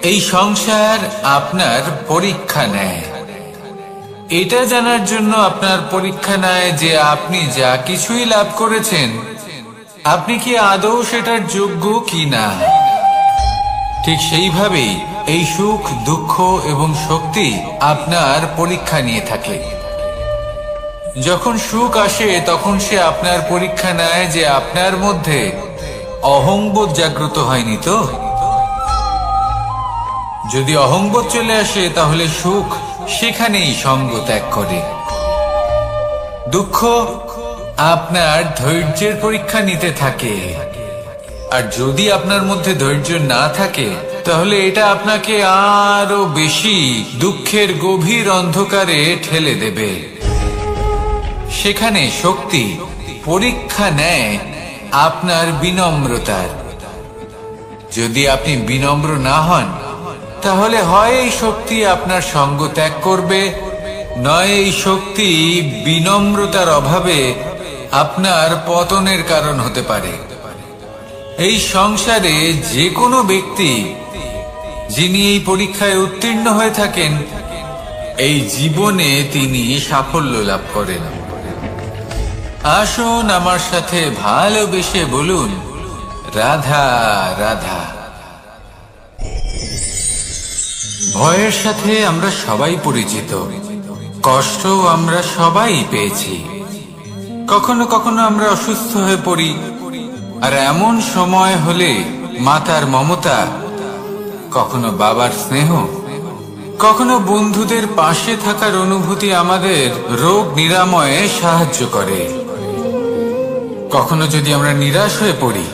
এই সংসার আপনার পরীক্ষা নেয়। এটা জানার জন্য আপনার পরীক্ষা নেয় যে আপনি যা কিছুই লাভ করেছেন, আপনি কি আদৌ সেটার যোগ্য কি না। ঠিক সেইভাবেই এই সুখ, দুঃখ এবং শক্তি আপনার পরীক্ষা নিয়ে থাকে। যখন সুখ আসে তখন সে আপনার পরীক্ষা নেয় যে আপনার মধ্যে অহংবোধ জাগ্রত হয়নি তো। যদি অহংবোধ চলে আসে তাহলে সুখ সেখানেই সঙ্গ ত্যাগ করে। দুঃখ আপনার ধৈর্যের পরীক্ষা নিতে থাকে, আর যদি আপনার মধ্যে ধৈর্য না থাকে তাহলে এটা আপনাকে আরো বেশি দুঃখের গভীর অন্ধকারে ঠেলে দেবে। সেখানে শক্তি পরীক্ষা নেয় আপনার বিনম্রতার। যদি আপনি বিনম্র না হন তাহলে হয় এই শক্তি আপনার সঙ্গ ত্যাগ করবে, নয় এই শক্তি বিনম্রতার অভাবে আপনার পতনের কারণ হতে পারে। এই সংসারে যে কোনো ব্যক্তি যিনি এই পরীক্ষায় উত্তীর্ণ হয়ে থাকেন, এই জীবনে তিনি সাফল্য লাভ করেন। আসুন আমার সাথে ভালোবেসে বলুন, রাধা রাধা। ভয়ের সাথে আমরা সবাই পরিচিত, কষ্ট আমরা সবাই পেয়েছি। কখনো কখনো আমরা অসুস্থ হয়ে পড়ি, আর এমন সময় হলে মাতার মমতা, কখনো বাবার স্নেহ, কখনো বন্ধুদের পাশে থাকার অনুভূতি আমাদের রোগ নিরাময়ে সাহায্য করে। কখনো যদি আমরা নিরাশ হয়ে পড়ি,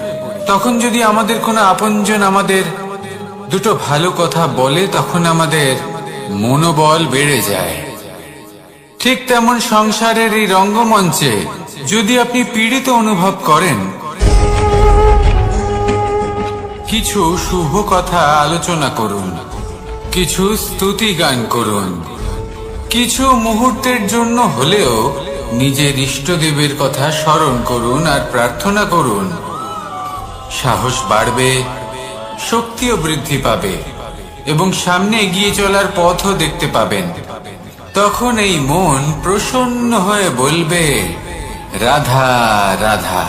তখন যদি আমাদের কোনো আপনজন আমাদের দুটো ভালো কথা বলে, তখন আমাদের মনোবল বেড়ে যায়। ঠিক তেমন সংসারের এই রঙ্গমঞ্চে যদি আপনি পীড়িত অনুভব করেন, কিছু শুভ কথা আলোচনা করুন, কিছু স্তুতি গান করুন, কিছু মুহূর্তের জন্য হলেও নিজের ইষ্টদেবের কথা স্মরণ করুন আর প্রার্থনা করুন। সাহস বাড়বে, শক্তিও বৃদ্ধি পাবে এবং সামনে এগিয়ে চলার পথও দেখতে পাবেন। তখন এই মন প্রসন্ন হয়ে বলবে, রাধা রাধা।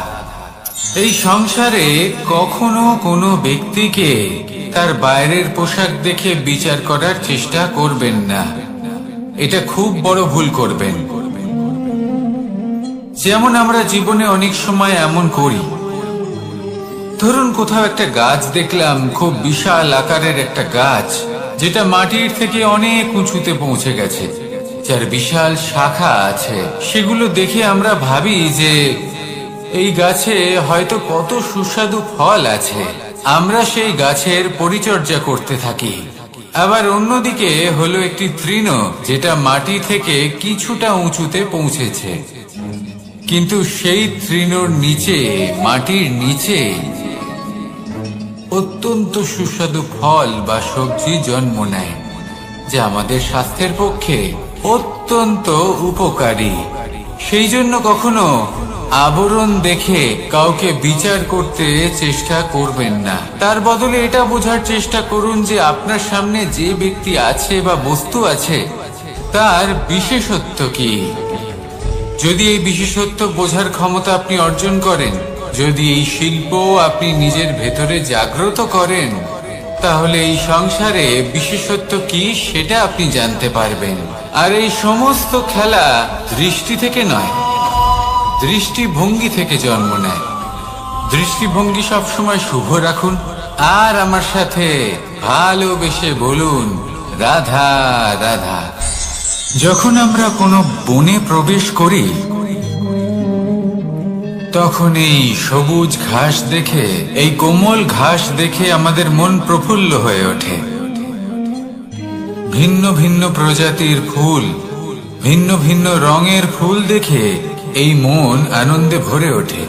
এই সংসারে কখনো কোনো ব্যক্তিকে তার বাইরের পোশাক দেখে বিচার করার চেষ্টা করবেন না, এটা খুব বড় ভুল করবেন। যেমন আমরা জীবনে অনেক সময় এমন করি, ধরুন কোথাও একটা গাছ দেখলাম, খুব বিশাল আকারের একটা গাছ, যেটা মাটির থেকে অনেক উঁচুতে পৌঁছে গেছে, যার বিশাল শাখা আছে। সেগুলো দেখে আমরা ভাবি যে এই গাছে হয়তো কত সুস্বাদু ফল আছে। আমরা সেই গাছের পরিচর্যা করতে থাকি। আবার অন্যদিকে হলো একটি তৃণ, যেটা মাটি থেকে কিছুটা উঁচুতে পৌঁছেছে, কিন্তু সেই তৃণর নিচে, মাটির নিচে অত্যন্ত সুস্বাদু ফল বা সবজি জন্ম নেয়, যা আমাদের স্বাস্থ্যের পক্ষে অত্যন্ত উপকারী। সেই জন্য কখনো আবরণ দেখে কাউকে বিচার করতে চেষ্টা করবেন না। তার বদলে এটা বোঝার চেষ্টা করুন যে আপনার সামনে যে ব্যক্তি আছে বা বস্তু আছে, তার বিশেষত্ব কি। যদি এই বিশেষত্ব বোঝার ক্ষমতা আপনি অর্জন করেন, যদি এই শিল্প আপনি নিজের ভেতরে জাগ্রত করেন, তাহলে এই সংসারে বিশেষত্ব কি সেটা আপনি জানতে পারবেন। আর এই সমস্ত খেলা দৃষ্টি থেকে নয়, দৃষ্টিভঙ্গি থেকে জন্ম নেয়। দৃষ্টিভঙ্গি সবসময় শুভ রাখুন, আর আমার সাথে ভালোবেসে বলুন, রাধা রাধা। যখন আমরা কোনো বনে প্রবেশ করি, তখন এই সবুজ ঘাস দেখে, এই কোমল ঘাস দেখে আমাদের মন প্রফুল্ল হয়ে ওঠে। ভিন্ন ভিন্ন প্রজাতির ফুল, ভিন্ন ভিন্ন রঙের ফুল দেখে এই মন আনন্দে ভরে ওঠে।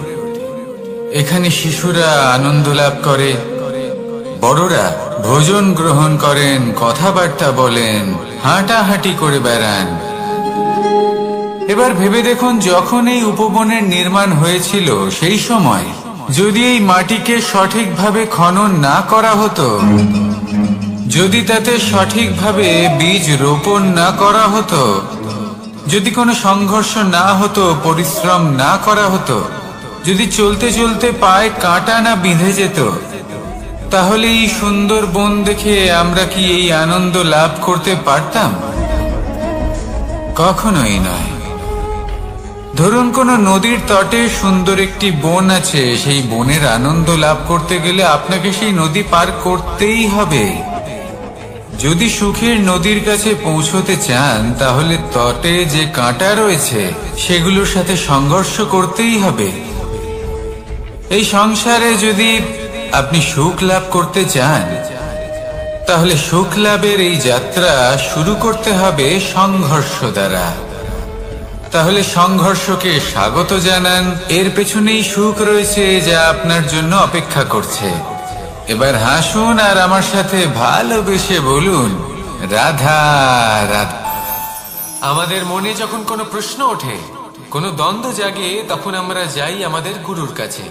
এখানে শিশুরা আনন্দ লাভ করে, বড়রা ভোজন গ্রহণ করেন, কথাবার্তা বলেন, হাঁটাহাঁটি করে বেড়ান। এবার ভেবে দেখুন, যখন এই উপবনের নির্মাণ হয়েছিল, সেই সময় যদি এই মাটিকে সঠিকভাবে খনন না করা হতো, যদি তাতে সঠিকভাবে বীজ রোপণ না করা হতো, যদি কোনো সংঘর্ষ না হতো, পরিশ্রম না করা হতো, যদি চলতে চলতে পায়ে কাঁটা না বিঁধে যেত, তাহলে এই সুন্দর বন দেখে আমরা কি এই আনন্দ লাভ করতে পারতাম? কখনোই নয়। ধরুন কোনো নদীর তটে সুন্দর একটি বন আছে, সেই বনের আনন্দ লাভ করতে গেলে আপনাকে সেই নদী পার করতেই হবে। যদি সুখের নদীর কাছে পৌঁছতে চান তাহলে তটে যে কাঁটা রয়েছে সেগুলোর সাথে সংঘর্ষ করতেই হবে। এই সংসারে যদি আপনি সুখ লাভ করতে চান তাহলে সুখ লাভের এই যাত্রা শুরু করতে হবে সংঘর্ষ দ্বারা। তাহলে সংঘর্ষকে স্বাগত জানান, এর পেছনেই সুখ রয়েছে যা আপনার জন্য অপেক্ষা করছে। এবার হাসুন আর আমার সাথে ভালোবেসে বলুন, রাধা রাধা। আমাদের মনে যখন কোনো প্রশ্ন ওঠে, কোনো দ্বন্দ্ব জাগে, তখন আমরা যাই আমাদের গুরুর কাছে,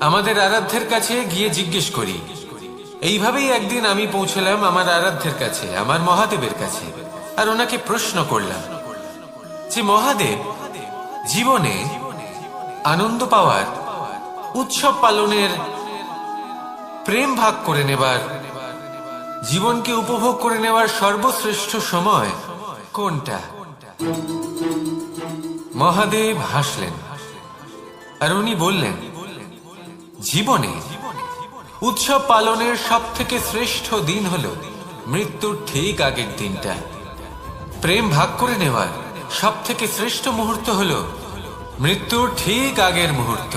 আমাদের আরাধ্যের কাছে গিয়ে জিজ্ঞেস করি। এইভাবেই একদিন আমি পৌঁছলাম আমার আরাধ্যের কাছে, আমার মহাদেবের কাছে, আর ওনাকে প্রশ্ন করলাম যে মহাদেব, জীবনে আনন্দ পাওয়ার, উৎসব পালনের, প্রেম ভাগ করে নেবার, জীবনকে উপভোগ করে নেওয়ার সর্বশ্রেষ্ঠ সময় কোনটা? মহাদেব হাসলেন আর উনি বললেন, জীবনে উৎসব পালনের সব থেকে শ্রেষ্ঠ দিন হলো মৃত্যুর ঠিক আগের দিনটা। প্রেম ভাগ করে নেওয়ার সব থেকে শ্রেষ্ঠ মুহূর্ত হলো মৃত্যুর ঠিক আগের মুহূর্ত।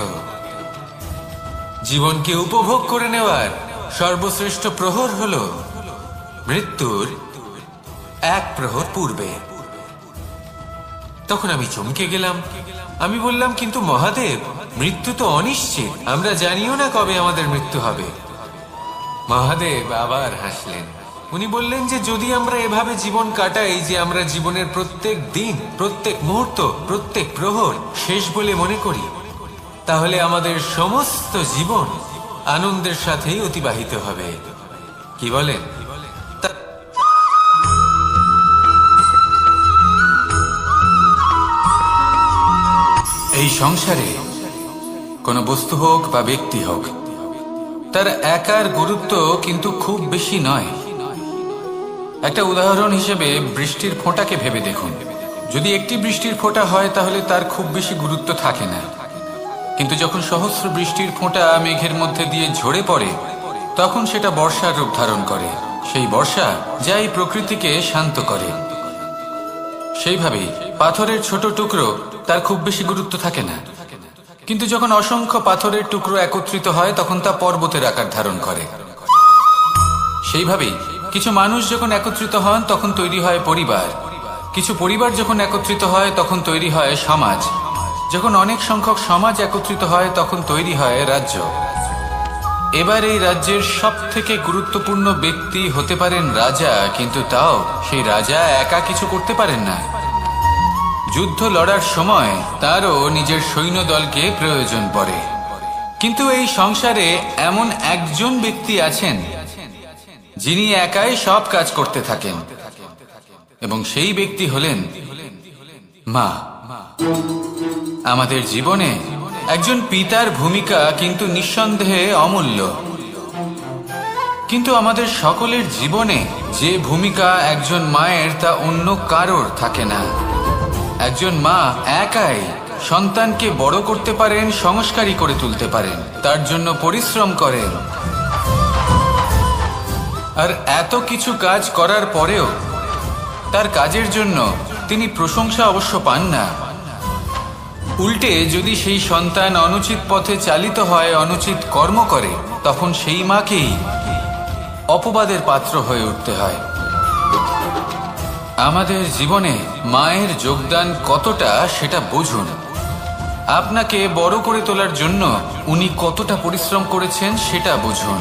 জীবনকে উপভোগ করে নেওয়ার সর্বশ্রেষ্ঠ প্রহর হলো মৃত্যুর এক প্রহর পূর্বে। তখন আমি চমকে গেলাম। আমি বললাম, কিন্তু মহাদেব, মৃত্যু তো অনিশ্চিত, আমরা জানিও না কবে আমাদের মৃত্যু হবে। মহাদেব আবার হাসলেন। উনি বললেন যে যদি আমরা এভাবে জীবন কাটাই যে আমরা জীবনের প্রত্যেক দিন, প্রত্যেক মুহূর্ত, প্রত্যেক প্রহর শেষ বলে মনে করি, তাহলে আমাদের সমস্ত জীবন আনন্দের সাথেই অতিবাহিত হবে। কি বলেন? এই সংসারে কোনো বস্তু হোক বা ব্যক্তি হোক, তার একার গুরুত্ব কিন্তু খুব বেশি নয়। একটা উদাহরণ হিসেবে বৃষ্টির ফোঁটাকে ভেবে দেখুন। যদি একটি বৃষ্টির ফোঁটা হয় তাহলে তার খুব বেশি গুরুত্ব থাকে না, কিন্তু যখন সহস্র বৃষ্টির ফোঁটা মেঘের মধ্যে দিয়ে ঝরে পড়ে তখন সেটা বর্ষার রূপ ধারণ করে। সেই বর্ষা যা এই প্রকৃতিকে শান্ত করে। সেইভাবেই পাথরের ছোট টুকরো, তার খুব বেশি গুরুত্ব থাকে না, কিন্তু যখন অসংখ্য পাথরের টুকরো একত্রিত হয় তখন তা পর্বতের আকার ধারণ করে। সেইভাবেই কিছু মানুষ যখন একত্রিত হন তখন তৈরি হয় পরিবার, কিছু পরিবার যখন একত্রিত হয় তখন তৈরি হয় সমাজ, যখন অনেক সংখ্যক সমাজ একত্রিত হয় তখন তৈরি হয় রাজ্য। এবার এই রাজ্যের সব থেকে গুরুত্বপূর্ণ ব্যক্তি হতে পারেন রাজা, কিন্তু তাও সেই রাজা একা কিছু করতে পারেন না। যুদ্ধ লড়ার সময় তারও নিজের সৈন্যদলকে প্রয়োজন পড়ে। কিন্তু এই সংসারে এমন একজন ব্যক্তি আছেন যিনি একাই সব কাজ করতে থাকেন, এবং সেই ব্যক্তি হলেন মা। আমাদের জীবনে একজন পিতার ভূমিকা কিন্তু নিঃসন্দেহে অমূল্য, কিন্তু আমাদের সকলের জীবনে যে ভূমিকা একজন মায়ের তা অন্য কারোর থাকে না। একজন মা একাই সন্তানকে বড় করতে পারেন, সংস্কারী করে তুলতে পারেন, তার জন্য পরিশ্রম করেন। আর এত কিছু কাজ করার পরেও তার কাজের জন্য তিনি প্রশংসা অবশ্য পান না। উল্টে যদি সেই সন্তান অনুচিত পথে চালিত হয়, অনুচিত কর্ম করে, তখন সেই মাকেই অপবাদের পাত্র হয়ে উঠতে হয়। আমাদের জীবনে মায়ের যোগদান কতটা সেটা বুঝুন। আপনাকে বড় করে তোলার জন্য উনি কতটা পরিশ্রম করেছেন সেটা বুঝুন।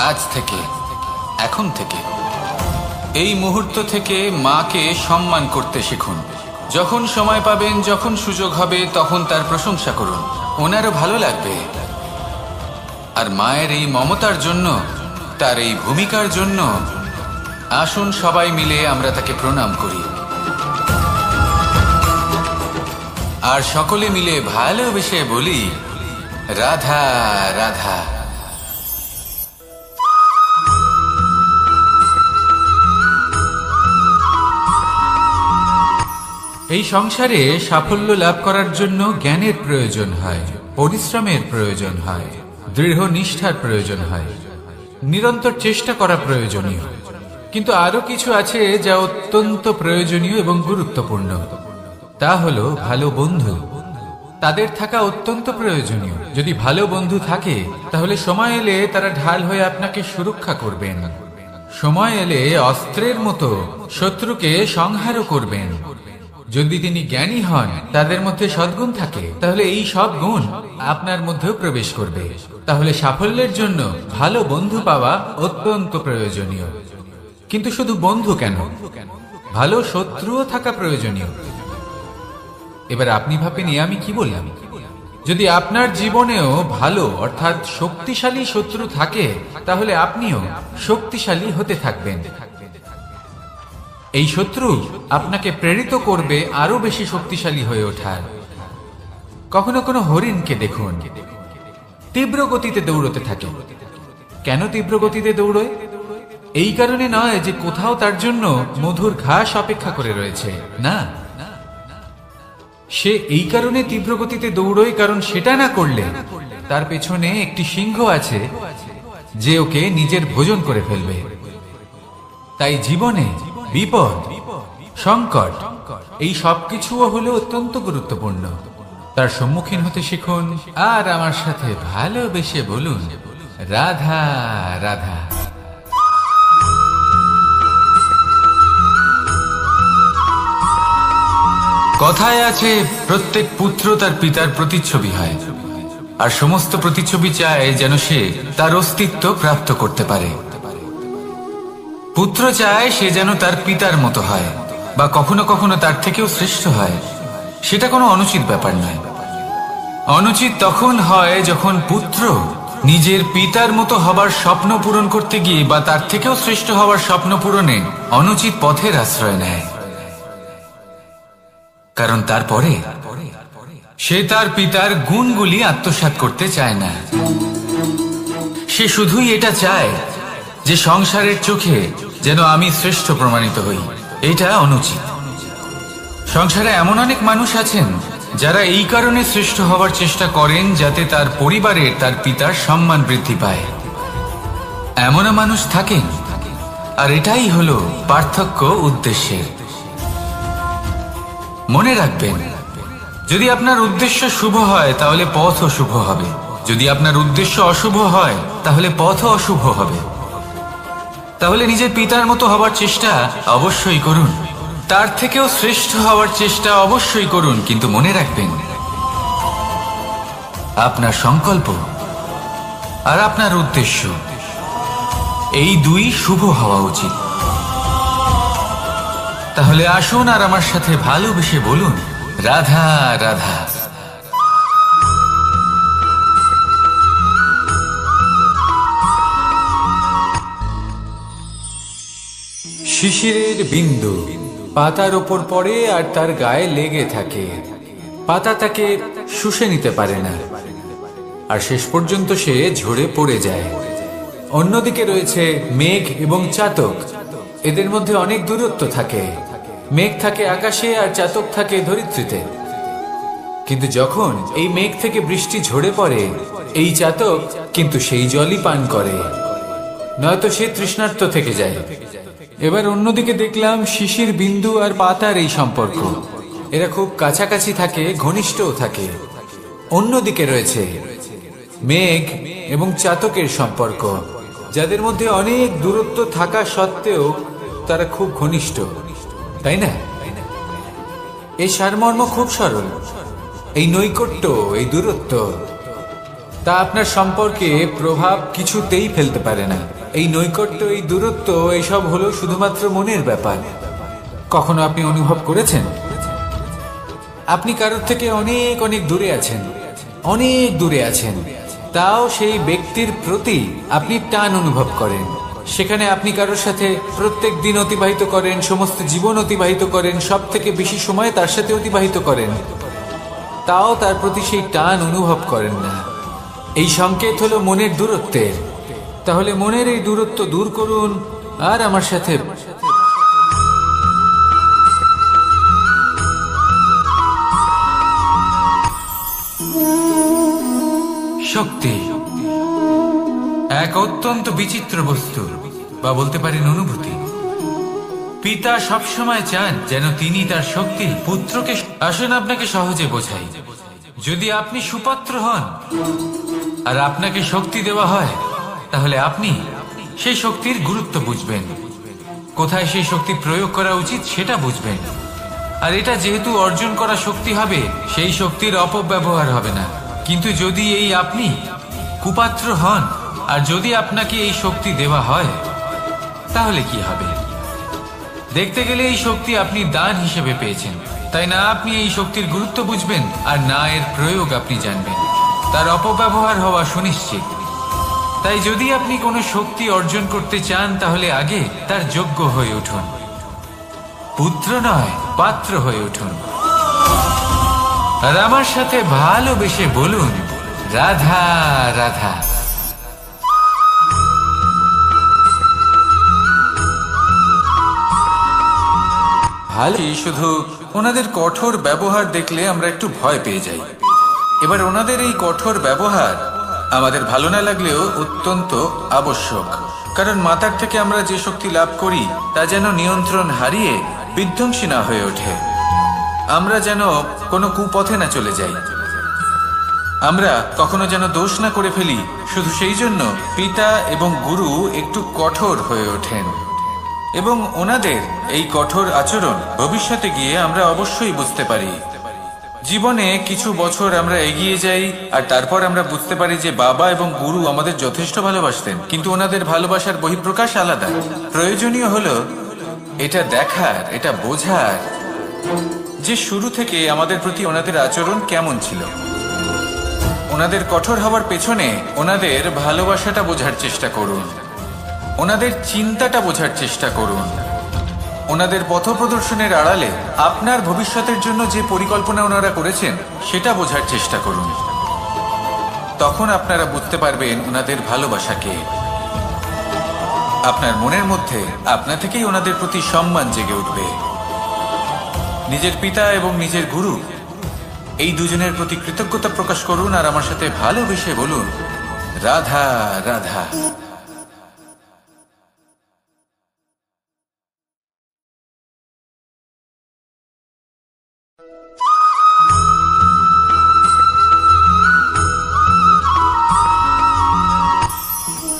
আজ থেকে, এখন থেকে, এই মুহূর্ত থেকে মাকে সম্মান করতে শিখুন। যখন সময় পাবেন, যখন সুযোগ হবে, তখন তার প্রশংসা করুন, ওনারও ভালো লাগবে। আর মায়ের এই মমতার জন্য, তার এই ভূমিকার জন্য আসুন সবাই মিলে আমরা তাকে প্রণাম করি, আর সকলে মিলে ভালোবেসে বলি, রাধা রাধা। এই সংসারে সাফল্য লাভ করার জন্য জ্ঞানের প্রয়োজন হয়, পরিশ্রমের প্রয়োজন হয়, দৃঢ় নিষ্ঠার প্রয়োজন হয়, নিরন্তর চেষ্টা করা প্রয়োজনীয়। কিন্তু আরো কিছু আছে যা অত্যন্ত প্রয়োজনীয় এবং গুরুত্বপূর্ণ। তা হলো ভালো বন্ধু। তাদের থাকা অত্যন্ত প্রয়োজনীয়। যদি ভালো বন্ধু থাকে তাহলে সময় এলে তারা ঢাল হয়ে আপনাকে সুরক্ষা করবেন। সময় এলে অস্ত্রের মতো শত্রুকে সংহারও করবেন। যদি তিনি জ্ঞানী হন, তাদের মধ্যে সদ্গুণ থাকে, তাহলে এই সব গুণ আপনার মধ্যেও প্রবেশ করবে। তাহলে সাফল্যের জন্য ভালো বন্ধু পাওয়া অত্যন্ত প্রয়োজনীয়। কিন্তু শুধু বন্ধু কেন, ভালো শত্রুও থাকা প্রয়োজনীয়। এবার আপনি ভাবেন আমি কি বললাম? যদি আপনার জীবনেও ভালো অর্থাৎ শক্তিশালী শত্রু থাকে, তাহলে আপনিও শক্তিশালী হতে থাকবেন। এই শত্রু আপনাকে প্রেরিত করবে আরো বেশি শক্তিশালী হয়ে ওঠার। কখনো কোনো হরিণকে দেখুন, তীব্র গতিতে দৌড়তে থাকে। কেন তীব্র গতিতে দৌড়য়? এই কারণে নয় যে কোথাও তার জন্য মধুর ঘাস অপেক্ষা করে রয়েছে, না। সে এই কারণে তীব্র গতিতে দৌড়য় কারণ সেটা না করলে তার পেছনে একটি সিংহ আছে যে ওকে নিজের ভোজন করে ফেলবে। তাই জীবনে বিপদ, সংকট, এই সবকিছুও হলো অত্যন্ত গুরুত্বপূর্ণ। তার সম্মুখীন হতে শিখুন আর আমার সাথে ভালোবেসে বলুন, রাধা রাধা। কথায় আছে, প্রত্যেক পুত্র তার পিতার প্রতিচ্ছবি হয়, আর সমস্ত প্রতিচ্ছবি চায় যেন সে তার অস্তিত্ব প্রাপ্ত করতে পারে। পুত্র চায় সে যেন তার পিতার মতো হয়, বা কখনো কখনো তার থেকেও শ্রেষ্ঠ হয়। সেটা কোনো অনুচিত ব্যাপার নয়। অনুচিত তখন হয় যখন পুত্র নিজের পিতার মতো হবার স্বপ্ন পূরণ করতে গিয়ে বা তার থেকেও শ্রেষ্ঠ হওয়ার স্বপ্ন পূরণে অনুচিত পথের আশ্রয় নেয়। কারণ তারপরে সে তার পিতার গুণগুলি আত্মসাৎ করতে চায় না। সে শুধুই এটা চায় যে সংসারের চোখে যেন আমি শ্রেষ্ঠ প্রমাণিত হই। এটা অনুচিত। সংসারে এমন অনেক মানুষ আছেন যারা এই কারণে শ্রেষ্ঠ হওয়ার চেষ্টা করেন যাতে তার পরিবারের তার পিতার সম্মান বৃদ্ধি পায়। এমনও মানুষ থাকেন, আর এটাই হলো পার্থক্য উদ্দেশ্যের। মনে রাখবেন, যদি আপনার উদ্দেশ্য শুভ হয় তাহলে পথও শুভ হবে। যদি আপনার উদ্দেশ্য অশুভ হয় তাহলে পথও অশুভ হবে। তাহলে নিজের পিতার মতো হবার চেষ্টা অবশ্যই করুন, তার থেকেও শ্রেষ্ঠ হওয়ার চেষ্টা অবশ্যই করুন। কিন্তু মনে রাখবেন, আপনার সংকল্প আর আপনার উদ্দেশ্য এই দুই শুভ হওয়া উচিত। তাহলে আসুন আর আমার সাথে ভালোবেসে বলুন, রাধা রাধা। শিশিরের বিন্দু পাতার ওপর পড়ে আর তার গায়ে লেগে থাকে। পাতা তাকে শুষে নিতে পারে না, আর শেষ পর্যন্ত সে ঝরে পড়ে যায়। অন্যদিকে রয়েছে মেঘ এবং চাতক। এদের মধ্যে অনেক দূরত্ব থাকে। মেঘ থাকে আকাশে আর চাতক থাকে ধরিত্রীতে। কিন্তু যখন এই মেঘ থেকে বৃষ্টি ঝরে পড়ে, এই চাতক কিন্তু সেই জলই পান করে, নয়তো সে তৃষ্ণার্ত থেকে যায়। এবার অন্যদিকে দেখলাম শিশির বিন্দু আর পাতার এই সম্পর্ক। এরা খুব কাছাকাছি থাকে, ঘনিষ্ঠও থাকে। অন্যদিকে রয়েছে মেঘ এবং চাতকের সম্পর্ক, যাদের মধ্যে অনেক দূরত্ব থাকা সত্ত্বেও তারা খুব ঘনিষ্ঠ, তাই না? এই সারমর্ম খুব সরল। এই নৈকট্য, এই দূরত্ব, তা আপনার সম্পর্কে প্রভাব কিছুতেই ফেলতে পারে না। এই নৈকট্য, এই দূরত্ব, এইসব হলো শুধুমাত্র মনের ব্যাপার। কখনো আপনি অনুভব করেছেন আপনি কারোর থেকে অনেক অনেক দূরে আছেন, অনেক দূরে আছেন, তাও সেই ব্যক্তির প্রতি আপনি টান অনুভব করেন। সেখানে আপনি কারোর সাথে প্রত্যেক দিন অতিবাহিত করেন, সমস্ত জীবন অতিবাহিত করেন, সব থেকে বেশি সময় তার সাথে অতিবাহিত করেন, তাও তার প্রতি সেই টান অনুভব করেন না। এই সংকেত হলো মনের দূরত্বের। তাহলে মনের এই দূরত্ব দূর করুন আর আমার সাথে শক্তি এক অত্যন্ত বিচিত্র বস্তু, বা বলতে পারেন অনুভূতি। পিতা সবসময় চান যেন তিনি তার শক্তি পুত্রকে। আসুন আপনাকে সহজে বোঝাই। যদি আপনি সুপাত্র হন আর আপনাকে শক্তি দেওয়া হয়, তাহলে আপনি সেই শক্তির গুরুত্ব বুঝবেন, কোথায় সেই শক্তি প্রয়োগ করা উচিত সেটা বুঝবেন। আর এটা যেহেতু অর্জন করা শক্তি হবে, সেই শক্তির অপব্যবহার হবে না। কিন্তু যদি এই আপনি কুপাত্র হন আর যদি আপনাকে এই শক্তি দেওয়া হয়, তাহলে কি হবে? দেখতে গেলে এই শক্তি আপনি দান হিসেবে পেয়েছেন, তাই না আপনি এই শক্তির গুরুত্ব বুঝবেন আর না এর প্রয়োগ আপনি জানবেন। তার অপব্যবহার হওয়া সুনিশ্চিত। তাই যদি আপনি কোনো শক্তি অর্জন করতে চান, তাহলে আগে তার যোগ্য হয়ে উঠুন। পুত্র নয়, পাত্র হয়ে উঠুন। আর আমার সাথে ভালোবেসে বলুন, রাধা রাধা। ভালো, শুধু ওনাদের কঠোর ব্যবহার দেখলে আমরা একটু ভয় পেয়ে যাই। এবার ওনাদের এই কঠোর ব্যবহার আমাদের ভালো না লাগলেও অত্যন্ত আবশ্যক, কারণ মাতার থেকে আমরা যে শক্তি লাভ করি তা যেন নিয়ন্ত্রণ হারিয়ে বিধ্বংসী না হয়ে ওঠে। আমরা যেন কোনো কুপথে না চলে যাই, আমরা কখনো যেন দোষ না করে ফেলি। শুধু সেই জন্য পিতা এবং গুরু একটু কঠোর হয়ে ওঠেন, এবং ওনাদের এই কঠোর আচরণ ভবিষ্যতে গিয়ে আমরা অবশ্যই বুঝতে পারি। জীবনে কিছু বছর আমরা এগিয়ে যাই আর তারপর আমরা বুঝতে পারি যে বাবা এবং গুরু আমাদের যথেষ্ট ভালোবাসতেন, কিন্তু ওনাদের ভালোবাসার বহিঃপ্রকাশ আলাদা। প্রয়োজনীয় হলো এটা দেখার, এটা বোঝার যে শুরু থেকে আমাদের প্রতি ওনাদের আচরণ কেমন ছিল। ওনাদের কঠোর হওয়ার পেছনে ওনাদের ভালোবাসাটা বোঝার চেষ্টা করুন, ওনাদের চিন্তাটা বোঝার চেষ্টা করুন, ওনাদের পথপ্রদর্শনের আড়ালে আপনার ভবিষ্যতের জন্য যে পরিকল্পনা ওনারা করেছেন সেটা বোঝার চেষ্টা করুন। তখন আপনারা বুঝতে পারবেন ওনাদের ভালোবাসাকে। আপনার মনের মধ্যে আপনা থেকেই ওনাদের প্রতি সম্মান জেগে উঠবে। নিজের পিতা এবং নিজের গুরু এই দুজনের প্রতি কৃতজ্ঞতা প্রকাশ করুন আর আমার সাথে ভালোবেসে বলুন, রাধা রাধা।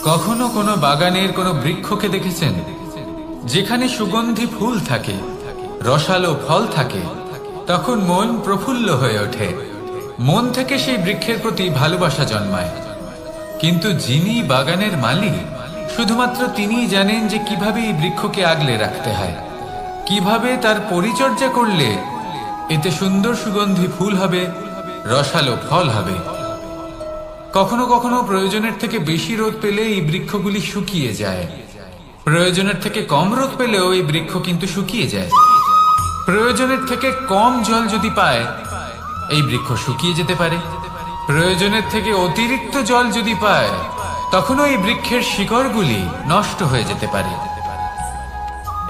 কখনো কোনো বাগানের কোনো বৃক্ষকে দেখেছেন যেখানে সুগন্ধি ফুল থাকে, রসালো ফল থাকে? তখন মন প্রফুল্ল হয়ে ওঠে, মন থেকে সেই বৃক্ষের প্রতি ভালোবাসা জন্মায়। কিন্তু যিনি বাগানের মালিক, শুধুমাত্র তিনিই জানেন যে কিভাবে এই বৃক্ষকে আগলে রাখতে হয়, কিভাবে তার পরিচর্যা করলে এতে সুন্দর সুগন্ধি ফুল হবে, রসালো ফল হবে। কখনো কখনো প্রয়োজনের থেকে বেশি রোদ পেলে এই বৃক্ষগুলি শুকিয়ে যায়, প্রয়োজনের থেকে কম রোদ পেলেও এই বৃক্ষ কিন্তু শুকিয়ে যায়। প্রয়োজনের থেকে কম জল যদি পায়, এই বৃক্ষ শুকিয়ে যেতে পারে। প্রয়োজনের থেকে অতিরিক্ত জল যদি পায়, তখনও এই বৃক্ষের শিকড়গুলি নষ্ট হয়ে যেতে পারে।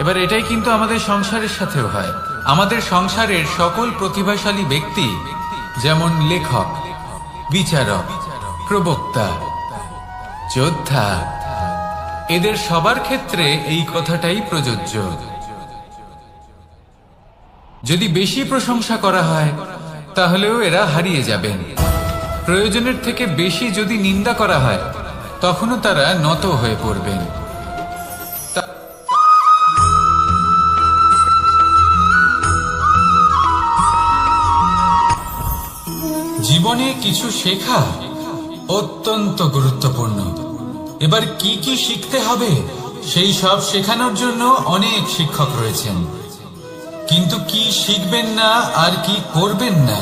এবার এটাই কিন্তু আমাদের সংসারের সাথেও হয়। আমাদের সংসারের সকল প্রতিভাশালী ব্যক্তি, যেমন লেখক, বিচারক, প্রবক্তা, যোদ্ধা, এদের সবার ক্ষেত্রে এই কথাটাই প্রযোজ্য। যদি বেশি প্রশংসা করা হয়, তাহলেও এরা হারিয়ে যাবেন। প্রয়োজনের থেকে বেশি যদি নিন্দা করা হয়, তখনও তারা নত হয়ে পড়বেন। জীবনে কিছু শেখা অত্যন্ত গুরুত্বপূর্ণ। এবার কি কি শিখতে হবে, সেই সব শেখানোর জন্য অনেক শিক্ষক রয়েছেন, কিন্তু কি শিখবেন না আর কি করবেন না,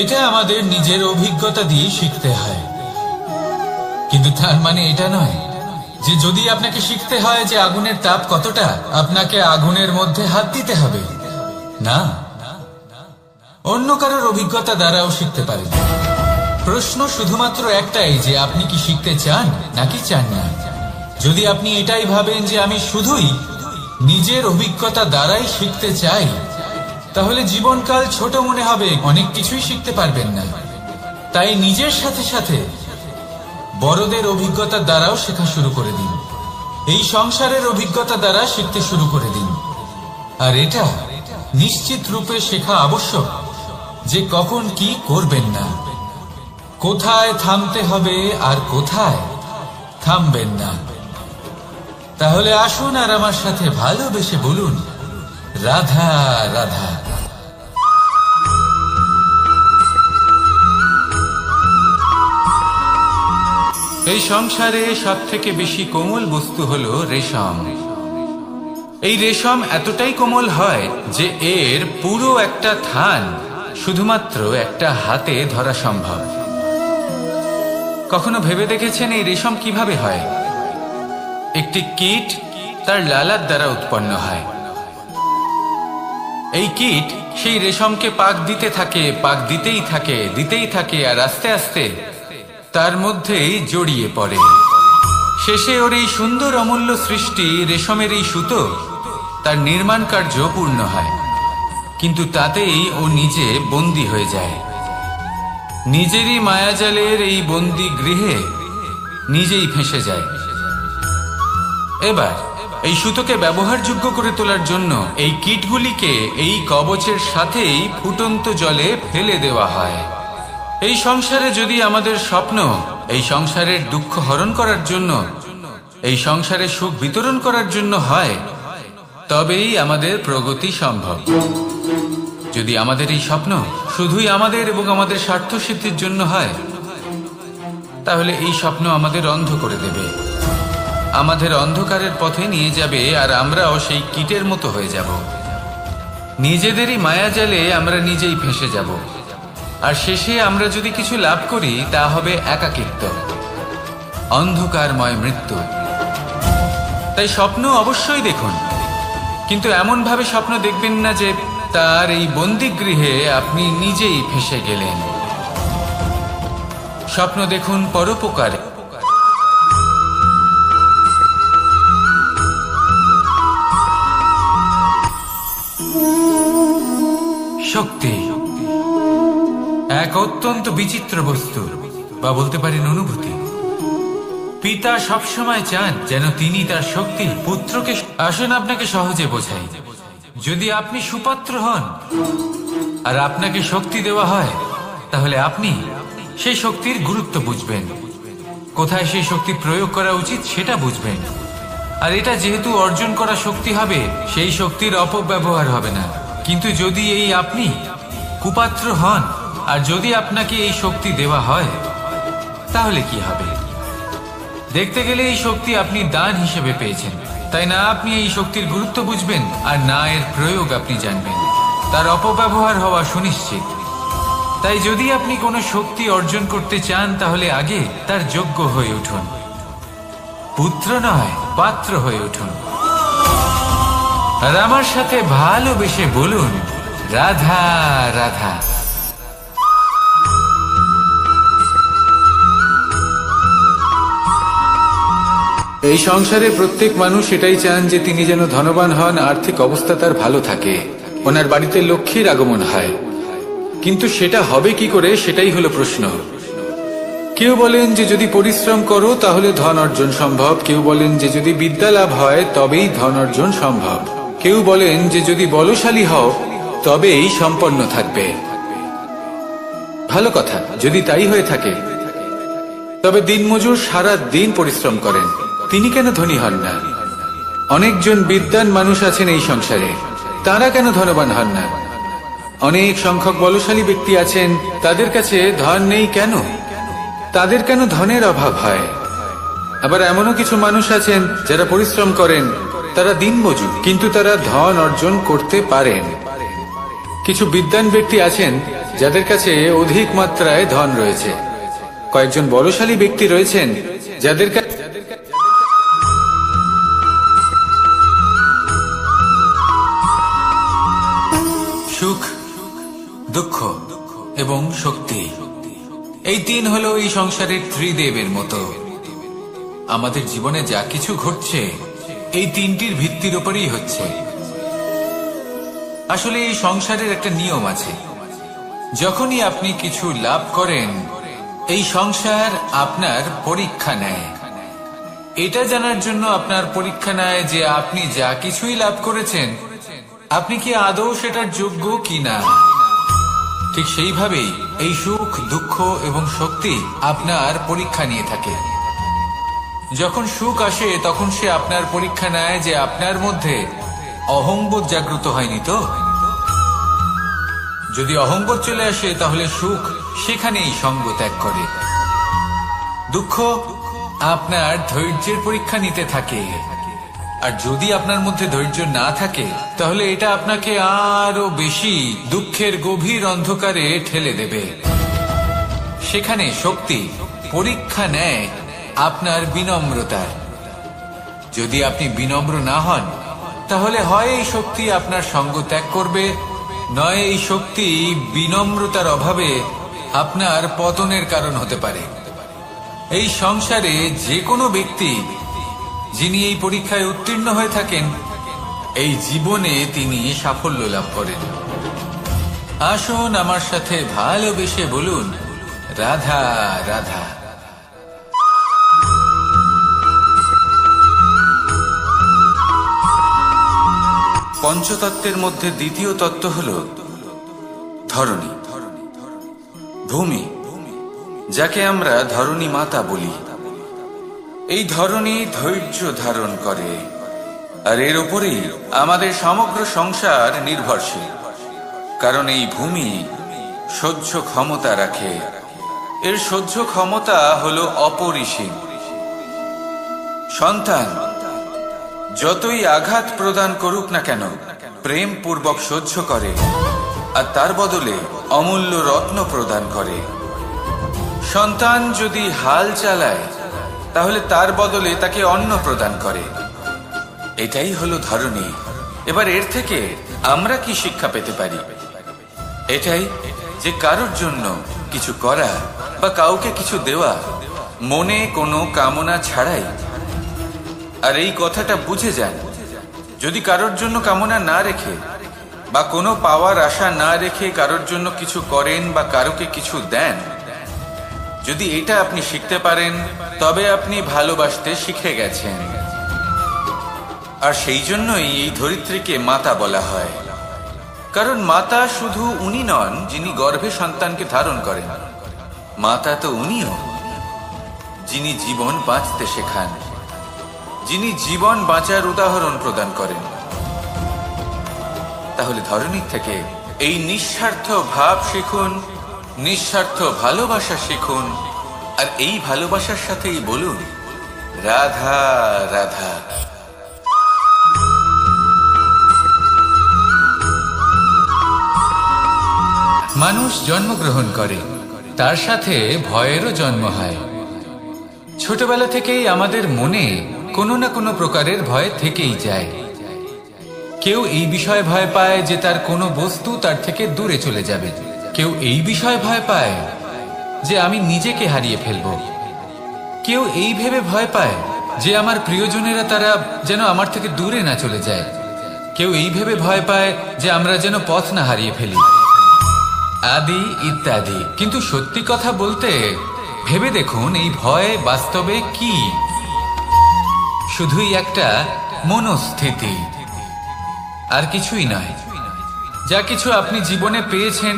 এটা আমাদের নিজের অভিজ্ঞতা দিয়ে শিখতে হয়। কিন্তু তার মানে এটা নয় যে যদি আপনাকে শিখতে হয় যে আগুনের তাপ কতটা, আপনাকে আগুনের মধ্যে হাত দিতে হবে। না, অন্য কারোর অভিজ্ঞতা দ্বারাও শিখতে পারেন। প্রশ্ন শুধুমাত্র একটাই যে আপনি কি শিখতে চান নাকি চান না। যদি আপনি এটাই ভাবেন যে আমি শুধুই নিজের অভিজ্ঞতা দ্বারাই শিখতে চাই, তাহলে জীবনকাল ছোট মনে হবে, অনেক কিছুই শিখতে পারবেন না। তাই নিজের সাথে সাথে বড়দের অভিজ্ঞতার দ্বারাও শেখা শুরু করে দিন। এই সংসারের অভিজ্ঞতা দ্বারা শিখতে শুরু করে দিন। আর এটা নিশ্চিত রূপে শেখা আবশ্যক যে কখন কি করবেন না, কোথায় থামতে হবে আর কোথায় থামবেন না। তাহলে আসুন আর আমার সাথে ভালোবেসে বলুন, রাধা রাধা। এই সংসারে সব থেকে বেশি কোমল বস্তু হলো রেশম। এই রেশম এতটাই কোমল হয় যে এর পুরো একটা থান শুধুমাত্র একটা হাতে ধরা সম্ভব। কখনো ভেবে দেখেছেন এই রেশম কিভাবে হয়? একটি কীট তার লালার দ্বারা উৎপন্ন হয়। এই কীট সেই রেশমকে পাক দিতে থাকে, পাক দিতেই থাকে আর আস্তে আস্তে তার মধ্যেই জড়িয়ে পড়ে। শেষে ওর এই সুন্দর অমূল্য সৃষ্টি রেশমের এই সুতো তার নির্মাণ কার্য পূর্ণ হয়, কিন্তু তাতেই ও নিজে বন্দী হয়ে যায়। নিজেরই মায়াজালের এই বন্দী গৃহে নিজেই ফেঁসে যায়। এবার এই সুতোকে ব্যবহারযোগ্য করে তোলার জন্য এই কীটগুলিকে এই কবচের সাথেই ফুটন্ত জলে ফেলে দেওয়া হয়। এই সংসারে যদি আমাদের স্বপ্ন এই সংসারের দুঃখ হরণ করার জন্য, এই সংসারে সুখ বিতরণ করার জন্য হয়, তবেই আমাদের প্রগতি সম্ভব। যদি আমাদের এই স্বপ্ন শুধুই আমাদের এবং আমাদের স্বার্থ সিদ্ধির জন্য হয়, তাহলে এই স্বপ্ন আমাদের অন্ধ করে দেবে, আমাদের অন্ধকারের পথে নিয়ে যাবে, আর আমরাও সেই কীটের মতো হয়ে যাব। নিজেদেরই মায়াজালে আমরা নিজেই ফেঁসে যাব, আর শেষে আমরা যদি কিছু লাভ করি তা হবে একাকিত্ব, অন্ধকারময় মৃত্যু। তাই স্বপ্ন অবশ্যই দেখুন, কিন্তু এমন ভাবে স্বপ্ন দেখবেন না যে তার এই বন্দিগৃহে আপনি নিজেই ফেঁসে গেলেন। স্বপ্ন দেখুন পরোপকারে। শক্তি এক অত্যন্ত বিচিত্র বস্তু, বা বলতে পারেন অনুভূতি। পিতা সবসময় চান যেন তিনি তার শক্তি পুত্রকে। আসুন আপনাকে সহজে বোঝাই। যদি আপনি সুপাত্র হন আর আপনাকে শক্তি দেওয়া হয়, তাহলে আপনি সেই শক্তির গুরুত্ব বুঝবেন, কোথায় সেই শক্তি প্রয়োগ করা উচিত সেটা বুঝবেন। আর এটা যেহেতু অর্জন করা শক্তি হবে, সেই শক্তির অপব্যবহার হবে না। কিন্তু যদি এই আপনি কুপাত্র হন আর যদি আপনাকে এই শক্তি দেওয়া হয়, তাহলে কি হবে? দেখতে গেলে এই শক্তি আপনি দান হিসেবে পেয়েছেন, তাই না আপনি এই শক্তির গুরুত্ব বুঝবেন আর না এর প্রয়োগ আপনি জানবেন। তার অপব্যবহার হওয়া সুনিশ্চিত। তাই যদি আপনি কোনো শক্তি অর্জন করতে চান, তাহলে আগে তার যোগ্য হয়ে উঠুন, পুত্র নয় পাত্র হয়ে উঠুন। আর আমার সাথে ভালোবেসে বলুন, রাধা রাধা। এই সংসারে প্রত্যেক মানুষ এটাই চান যে তিনি যেন ধনবান হন, আর্থিক অবস্থা তার ভালো থাকে, ওনার বাড়িতে লক্ষ্মীর আগমন হয়। কিন্তু সেটা হবে কি করে, সেটাই হলো প্রশ্ন। কেউ বলেন যে যদি পরিশ্রম করো তাহলে ধন অর্জন সম্ভব, কেউ বলেন যে যদি বিদ্যা লাভ হয় তবেই ধন অর্জন সম্ভব, কেউ বলেন যে যদি বলশালী হও তবেই সম্পন্ন থাকবে। ভালো কথা, যদি তাই হয়ে থাকে, তবে দিনমজুর সারা দিন পরিশ্রম করেন, তিনি কেন ধনী হন না? অনেকজন বিদ্বান মানুষ আছেন এই সংসারে, তারা কেন ধনবান হন না? অনেক সংখ্যক বলশালী ব্যক্তি আছেন, তাদের কাছে ধন নেই কেন? তাদের কেন ধনের অভাব হয়? আবার এমনও কিছু মানুষ আছেন যারা পরিশ্রম করেন, তারা দিনমজুর, কিন্তু তারা ধন অর্জন করতে পারেন। কিছু বিদ্বান ব্যক্তি আছেন যাদের কাছে অধিক মাত্রায় ধন রয়েছে। কয়েকজন বলশালী ব্যক্তি রয়েছেন যাদের কাছে সুখ, দুঃখ এবং শক্তি, এই তিন হলো এই সংসারের ত্রিদেবের মতো। আমাদের জীবনে যা কিছু ঘটছে এই তিনটির ভিত্তির উপরেই হচ্ছে। আসলে এই সংসারের একটা নিয়ম আছে, যখনই আপনি কিছু লাভ করেন এই সংসার আপনার পরীক্ষা নেয়। এটা জানার জন্য আপনার পরীক্ষা নেয় যে আপনি যা কিছুই লাভ করেছেন, আপনি কি আদৌ সেটার যোগ্য কিনা। ঠিক সেইভাবেই এই সুখ, দুঃখ এবং শক্তি আপনার পরীক্ষা নিয়ে থাকে। যখন সুখ আসে তখন সে আপনার পরীক্ষা নেয় যে আপনার মধ্যে অহংবোধ জাগ্রত হয়নি তো। যদি অহংবোধ চলে আসে তাহলে সুখ সেখানেই সঙ্গ ত্যাগ করে। দুঃখ আপনার ধৈর্যের পরীক্ষা নিতে থাকে, আর যদি আপনার মধ্যে ধৈর্য না থাকে তাহলে এটা আপনাকে আরো বেশি দুঃখের গভীর অন্ধকারে ঠেলে দেবে। সেখানে শক্তি পরীক্ষা নেয় আপনার বিনম্রতার। যদি আপনি বিনম্র না হন তাহলে হয় এই শক্তি আপনার সঙ্গ ত্যাগ করবে, নয় এই শক্তি বিনম্রতার অভাবে আপনার পতনের কারণ হতে পারে। এই সংসারে যে কোনো ব্যক্তি যিনি এই পরীক্ষায় উত্তীর্ণ হয়ে থাকেন, এই জীবনে তিনি সাফল্য লাভ করেন। আসুন আমার সাথে ভালোবেসে বলুন, রাধা রাধা। পঞ্চতত্ত্বের মধ্যে দ্বিতীয় তত্ত্ব হল ধরণী, ভূমি, যাকে আমরা ধরণী মাতা বলি। এই ধরণী ধৈর্য ধারণ করে, আর এর উপরেই আমাদের সমগ্র সংসার নির্ভরশীল। কারণ এই ভূমি সহ্য ক্ষমতা রাখে, এর সহ্য ক্ষমতা হল অপরিসীম। সন্তান যতই আঘাত প্রদান করুক না কেন, প্রেম পূর্বক সহ্য করে, আর তার বদলে অমূল্য রত্ন প্রদান করে। সন্তান যদি হাল চালায় তাহলে তার বদলে তাকে অন্ন প্রদান করে। এটাই হলো ধরণী। এবার এর থেকে আমরা কি শিক্ষা পেতে পারি? এটাই যে কারোর জন্য কিছু করা বা কাউকে কিছু দেওয়া মনে কোনো কামনা ছাড়াই। আর এই কথাটা বুঝে যান, যদি কারোর জন্য কামনা না রেখে বা কোনো পাওয়ার আশা না রেখে কারোর জন্য কিছু করেন বা কারোকে কিছু দেন, যদি এটা আপনি শিখতে পারেন তবে আপনি ভালোবাসতে শিখে গেছেন। আর সেই জন্যই এই ধরিত্রীকে মাতা বলা হয়। কারণ মাতা শুধু উনি নন যিনি গর্ভে সন্তানকে ধারণ করেন, মাতা তো উনিও যিনি জীবন বাঁচতে শেখান, যিনি জীবন বাঁচার উদাহরণ প্রদান করেন। তাহলে ধরণীর থেকে এই নিঃস্বার্থ ভাব শিখুন, নিঃস্বার্থ ভালোবাসা শিখুন, আর এই ভালোবাসার সাথেই বলুন, রাধা রাধা। মানুষ জন্মগ্রহণ করে, তার সাথে ভয়েরও জন্ম হয়। ছোটবেলা থেকেই আমাদের মনে কোনো না কোনো প্রকারের ভয় থেকেই যায়। কেউ এই বিষয়ে ভয় পায় যে তার কোনো বস্তু তার থেকে দূরে চলে যাবে। কেউ এই বিষয়ে ভয় পায় যে আমি নিজেকে হারিয়ে ফেলব। কেউ এই ভেবে ভয় পায় যে আমার প্রিয়জনেরা তারা যেন আমার থেকে দূরে না চলে যায়। কেউ এই ভেবে ভয় পায় যে আমরা যেন পথ না হারিয়ে ফেলি, আদি ইত্যাদি। কিন্তু সত্যি কথা বলতে ভেবে দেখুন, এই ভয় বাস্তবে কি? শুধুই একটা মনস্থিতি, আর কিছুই নয়। যা কিছু আপনি জীবনে পেয়েছেন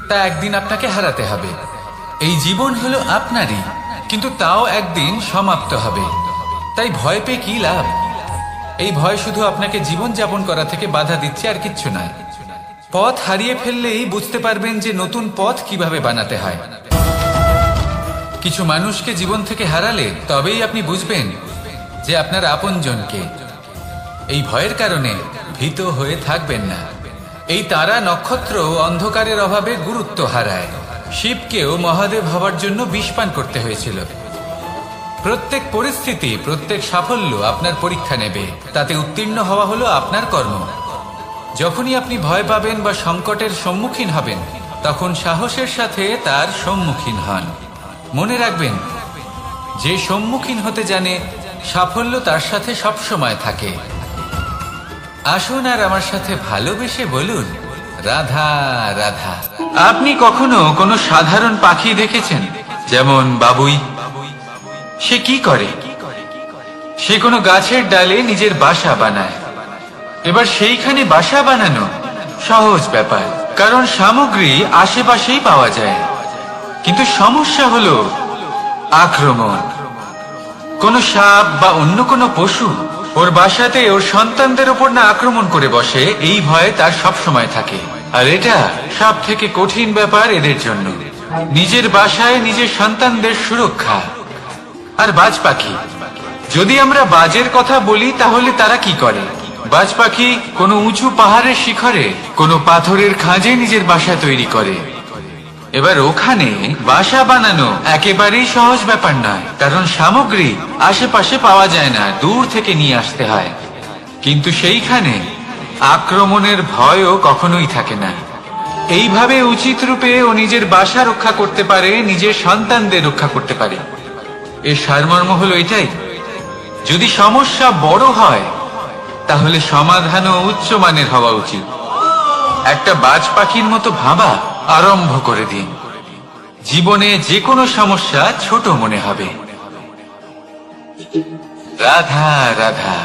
তা একদিন আপনাকে হারাতে হবে। এই জীবন হলো আপনারই, কিন্তু তাও একদিন সমাপ্ত হবে। তাই ভয় পেয়ে কি লাভ? এই ভয় শুধু আপনাকে জীবন যাপন করা থেকে বাধা দিচ্ছে, আর কিচ্ছু নয়। পথ হারিয়ে ফেললেই বুঝতে পারবেন যে নতুন পথ কিভাবে বানাতে হয়। কিছু মানুষকে জীবন থেকে হারালে তবেই আপনি বুঝবেন যে আপনার আপনজনকে। এই ভয়ের কারণে ভীত হয়ে থাকবেন না। এই তারা নক্ষত্র অন্ধকারের অভাবে গুরুত্ব হারায়। শিবকেও মহাদেব হওয়ার জন্য বিষপান করতে হয়েছিল। প্রত্যেক পরিস্থিতি, প্রত্যেক সাফল্য আপনার পরীক্ষা নেবে, তাতে উত্তীর্ণ হওয়া হলো আপনার কর্ম। যখনই আপনি ভয় পাবেন বা সংকটের সম্মুখীন হবেন, তখন সাহসের সাথে তার সম্মুখীন হন। মনে রাখবেন, যে সম্মুখীন হতে জানে সাফল্য তার সাথে সবসময় থাকে। আসুন আর আমার সাথে ভালোবেসে বলুন, রাধা রাধা। আপনি কখনো কোনো সাধারণ পাখি দেখেছেন যেমন বাবুই, সে কি করে? সে কোনো গাছের ডালে নিজের বাসা বানায়। এবার সেইখানে বাসা বানানো সহজ ব্যাপার, কারণ সামগ্রী আশেপাশেই পাওয়া যায়। কিন্তু সমস্যা হলো আক্রমণ। কোনো সাপ বা অন্য কোনো পশু ওর বাসাতে ওর সন্তানদের উপর না আক্রমণ করে বসে, এই ভয়ে তার সব সময় থাকে। আর এটা সব থেকে কঠিন ব্যাপার এদের জন্য, নিজের বাসায় নিজের সন্তানদের সুরক্ষা। আর বাজ পাখি, যদি আমরা বাজের কথা বলি তাহলে তারা কি করে? বাজ পাখি কোনো উঁচু পাহাড়ের শিখরে কোনো পাথরের খাঁজে নিজের বাসা তৈরি করে। এবার ওখানে বাসা বানানো একেবারেই সহজ ব্যাপার নয়, কারণ সামগ্রী আশেপাশে পাওয়া যায় না, দূর থেকে নিয়ে আসতে হয়। কিন্তু সেইখানে আক্রমণের ভয়ও কখনোই থাকে না। এইভাবে উচিত রূপে ও নিজের বাসা রক্ষা করতে পারে, নিজের সন্তানদের রক্ষা করতে পারে। এর সারমর্ম হলো এটাই, যদি সমস্যা বড় হয় তাহলে সমাধানও উচ্চমানের হওয়া উচিত। একটা বাজ পাখির মতো ভাবা আরম্ভ করে দিন, জীবনে যে কোনো সমস্যা ছোট মনে হবে। রাধা রাধা।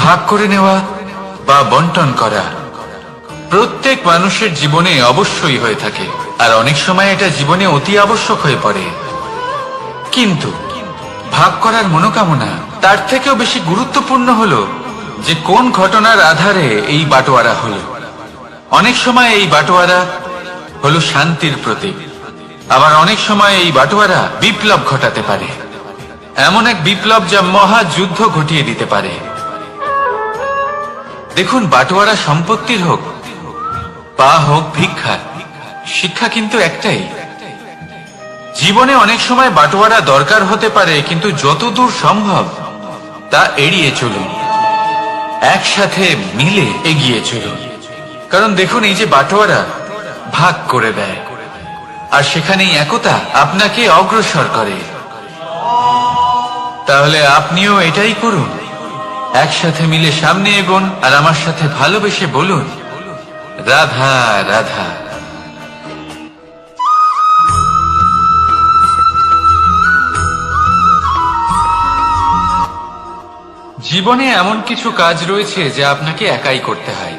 ভাগ করে নেওয়া বা বন্টন করা প্রত্যেক মানুষের জীবনে অবশ্যই হয়ে থাকে, আর অনেক সময় এটা জীবনে অতি আবশ্যক হয়ে পড়ে। কিন্তু ভাগ করার মনোকামনা তার থেকেও বেশি গুরুত্বপূর্ণ হলো যে কোন ঘটনার আধারে এই বাটোয়ারা হলো। অনেক সময় এই বাটোয়ারা হলো শান্তির প্রতীক, আবার অনেক সময় এই বাটোয়ারা বিপ্লব ঘটাতে পারে, এমন এক বিপ্লব যা মহাযুদ্ধ ঘটিয়ে দিতে পারে। দেখুন, বাটোয়ারা সম্পত্তির হোক বা হোক ভিক্ষা, শিক্ষা কিন্তু একটাই। জীবনে অনেক সময় বাটোয়ারা দরকার হতে পারে, কিন্তু যতদূর সম্ভব তা এড়িয়ে চলুন, একসাথে মিলে এগিয়ে চলুন। কারণ দেখুন, এই যে বাটোয়ারা ভাগ করে দেয়, আর সেখানেই একতা আপনাকে অগ্রসর করে। তাহলে আপনিও এটাই করুন, একসাথে মিলে সামনে এগোন, আর আমার সাথে ভালোবেসে বলুন রাধা রাধা। জীবনে এমন কিছু কাজ রয়েছে যা আপনাকে একাই করতে হয়,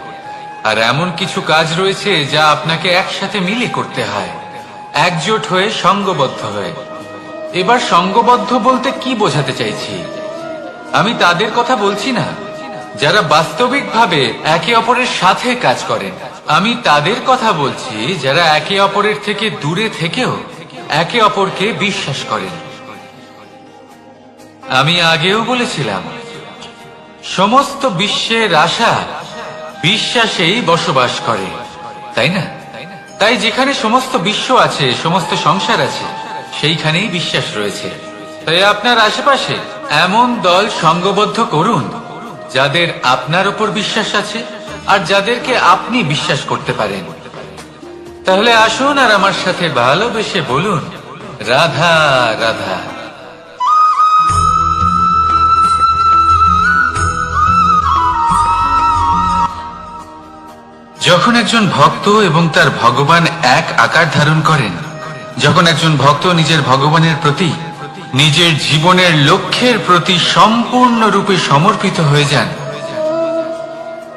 আর এমন কিছু কাজ রয়েছে যা আপনাকে একসাথে মিলে করতে হয়, একজোট হয়ে, সঙ্গবদ্ধ হয়ে। এবার সঙ্গবদ্ধ বলতে কি বোঝাতে চাইছি? আমি তাদের কথা বলছি না যারা বাস্তবিকভাবে একে অপরের সাথে কাজ করেন, আমি তাদের কথা বলছি যারা একে অপরের থেকে দূরে থেকেও একে অপরকে বিশ্বাস করেন। আমি আগেও বলেছিলাম, সমস্ত বিশ্বের আশা বিশ্বাসেই বসবাস করে, তাই না? তাই যেখানে সমস্ত বিশ্ব আছে, সমস্ত সংসার আছে, সেইখানেই বিশ্বাস রয়েছে। তাই আপনার আশেপাশে এমন দল সঙ্গবদ্ধ করুন যাদের আপনার উপর বিশ্বাস আছে আর যাদেরকে আপনি বিশ্বাস করতে পারেন। তাহলে আসুন আর আমার সাথে ভালোবেসে বলুন রাধা রাধা। যখন একজন ভক্ত এবং তার ভগবান এক আকার ধারণ করেন, যখন একজন ভক্ত নিজের ভগবানের প্রতি, নিজের জীবনের লক্ষ্যের প্রতি সম্পূর্ণরূপে সমর্পিত হয়ে যান,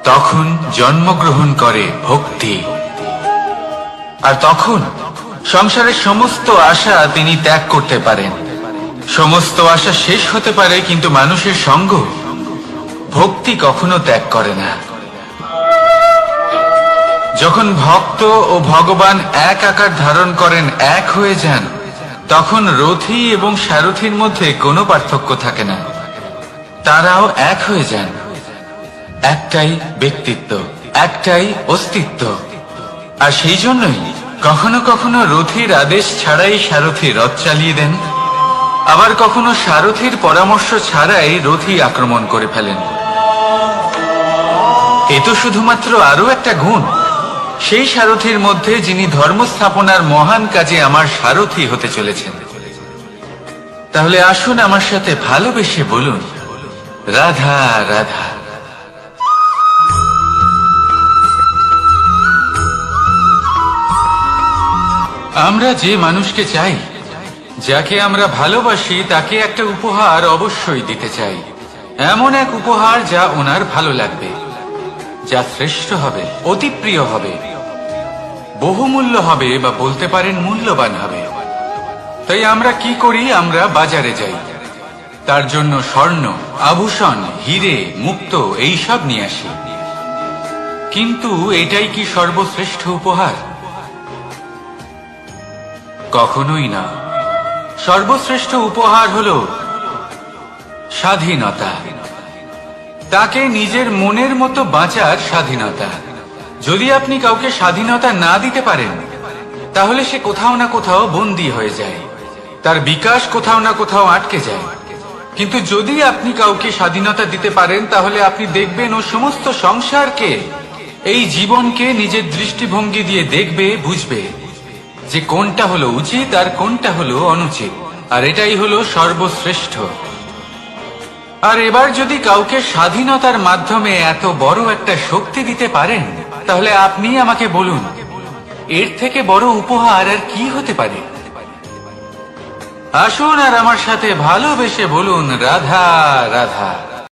তখন জন্মগ্রহণ করে ভক্তি। আর তখন সংসারের সমস্ত আশা তিনি ত্যাগ করতে পারেন। সমস্ত আশা শেষ হতে পারে, কিন্তু মানুষের সঙ্গ ভক্তি কখনো ত্যাগ করে না। যখন ভক্ত ও ভগবান এক আকার ধারণ করেন, এক হয়ে যান, তখন রথী এবং সারথীর মধ্যে কোনো পার্থক্য থাকে না, তারাও এক হয়ে যান। একটাই ব্যক্তিত্ব, একটাই অস্তিত্ব। আর সেই জন্যই কখনো কখনো রথীর আদেশ ছাড়াই সারথী রথ চালিয়ে দেন, আবার কখনো সারথীর পরামর্শ ছাড়াই রথী আক্রমণ করে ফেলেন। এ তো শুধুমাত্র আরো একটা গুণ সেই সারথীর মধ্যে, যিনি ধর্ম স্থাপনার মহান কাজে আমার সারথী হতে চলেছেন। তাহলে আসুন আমার সাথে ভালোবেসে বলুন রাধা রাধা। আমরা যে মানুষকে চাই, যাকে আমরা ভালোবাসি, তাকে একটা উপহার অবশ্যই দিতে চাই। এমন এক উপহার যা ওনার ভালো লাগবে, যা শ্রেষ্ঠ হবে, অতি প্রিয় হবে, বহুমূল্য হবে, বা বলতে পারেন মূল্যবান হবে। তাই আমরা কি করি? আমরা বাজারে যাই, তার জন্য স্বর্ণ, আভূষণ, হিরে, মুক্ত এইসব নিয়ে আসি। কিন্তু এটাই কি সর্বশ্রেষ্ঠ উপহার? কখনোই না। সর্বশ্রেষ্ঠ উপহার হলো স্বাধীনতা, তাকে নিজের মনের মতো বাঁচার স্বাধীনতা। যদি আপনি কাউকে স্বাধীনতা না দিতে পারেন, তাহলে সে কোথাও না কোথাও বন্দী হয়ে যায়, তার বিকাশ কোথাও না কোথাও আটকে যায়। কিন্তু যদি আপনি কাউকে স্বাধীনতা দিতে পারেন, তাহলে আপনি দেখবেন ও সমস্ত সংসারকে, এই জীবনকে নিজের দৃষ্টিভঙ্গি দিয়ে দেখবে, বুঝবে যে কোনটা হলো উচিত আর কোনটা হলো অনুচিত, আর এটাই হলো সর্বশ্রেষ্ঠ। আর এবার যদি কাউকে স্বাধীনতার মাধ্যমে এত বড় একটা শক্তি দিতে পারেন, তাহলে আপনি আমাকে বলুন, এর থেকে বড় উপহার আর কি হতে পারে? আসুন আর আমার সাথে ভালোবেসে বলুন, রাধা রাধা।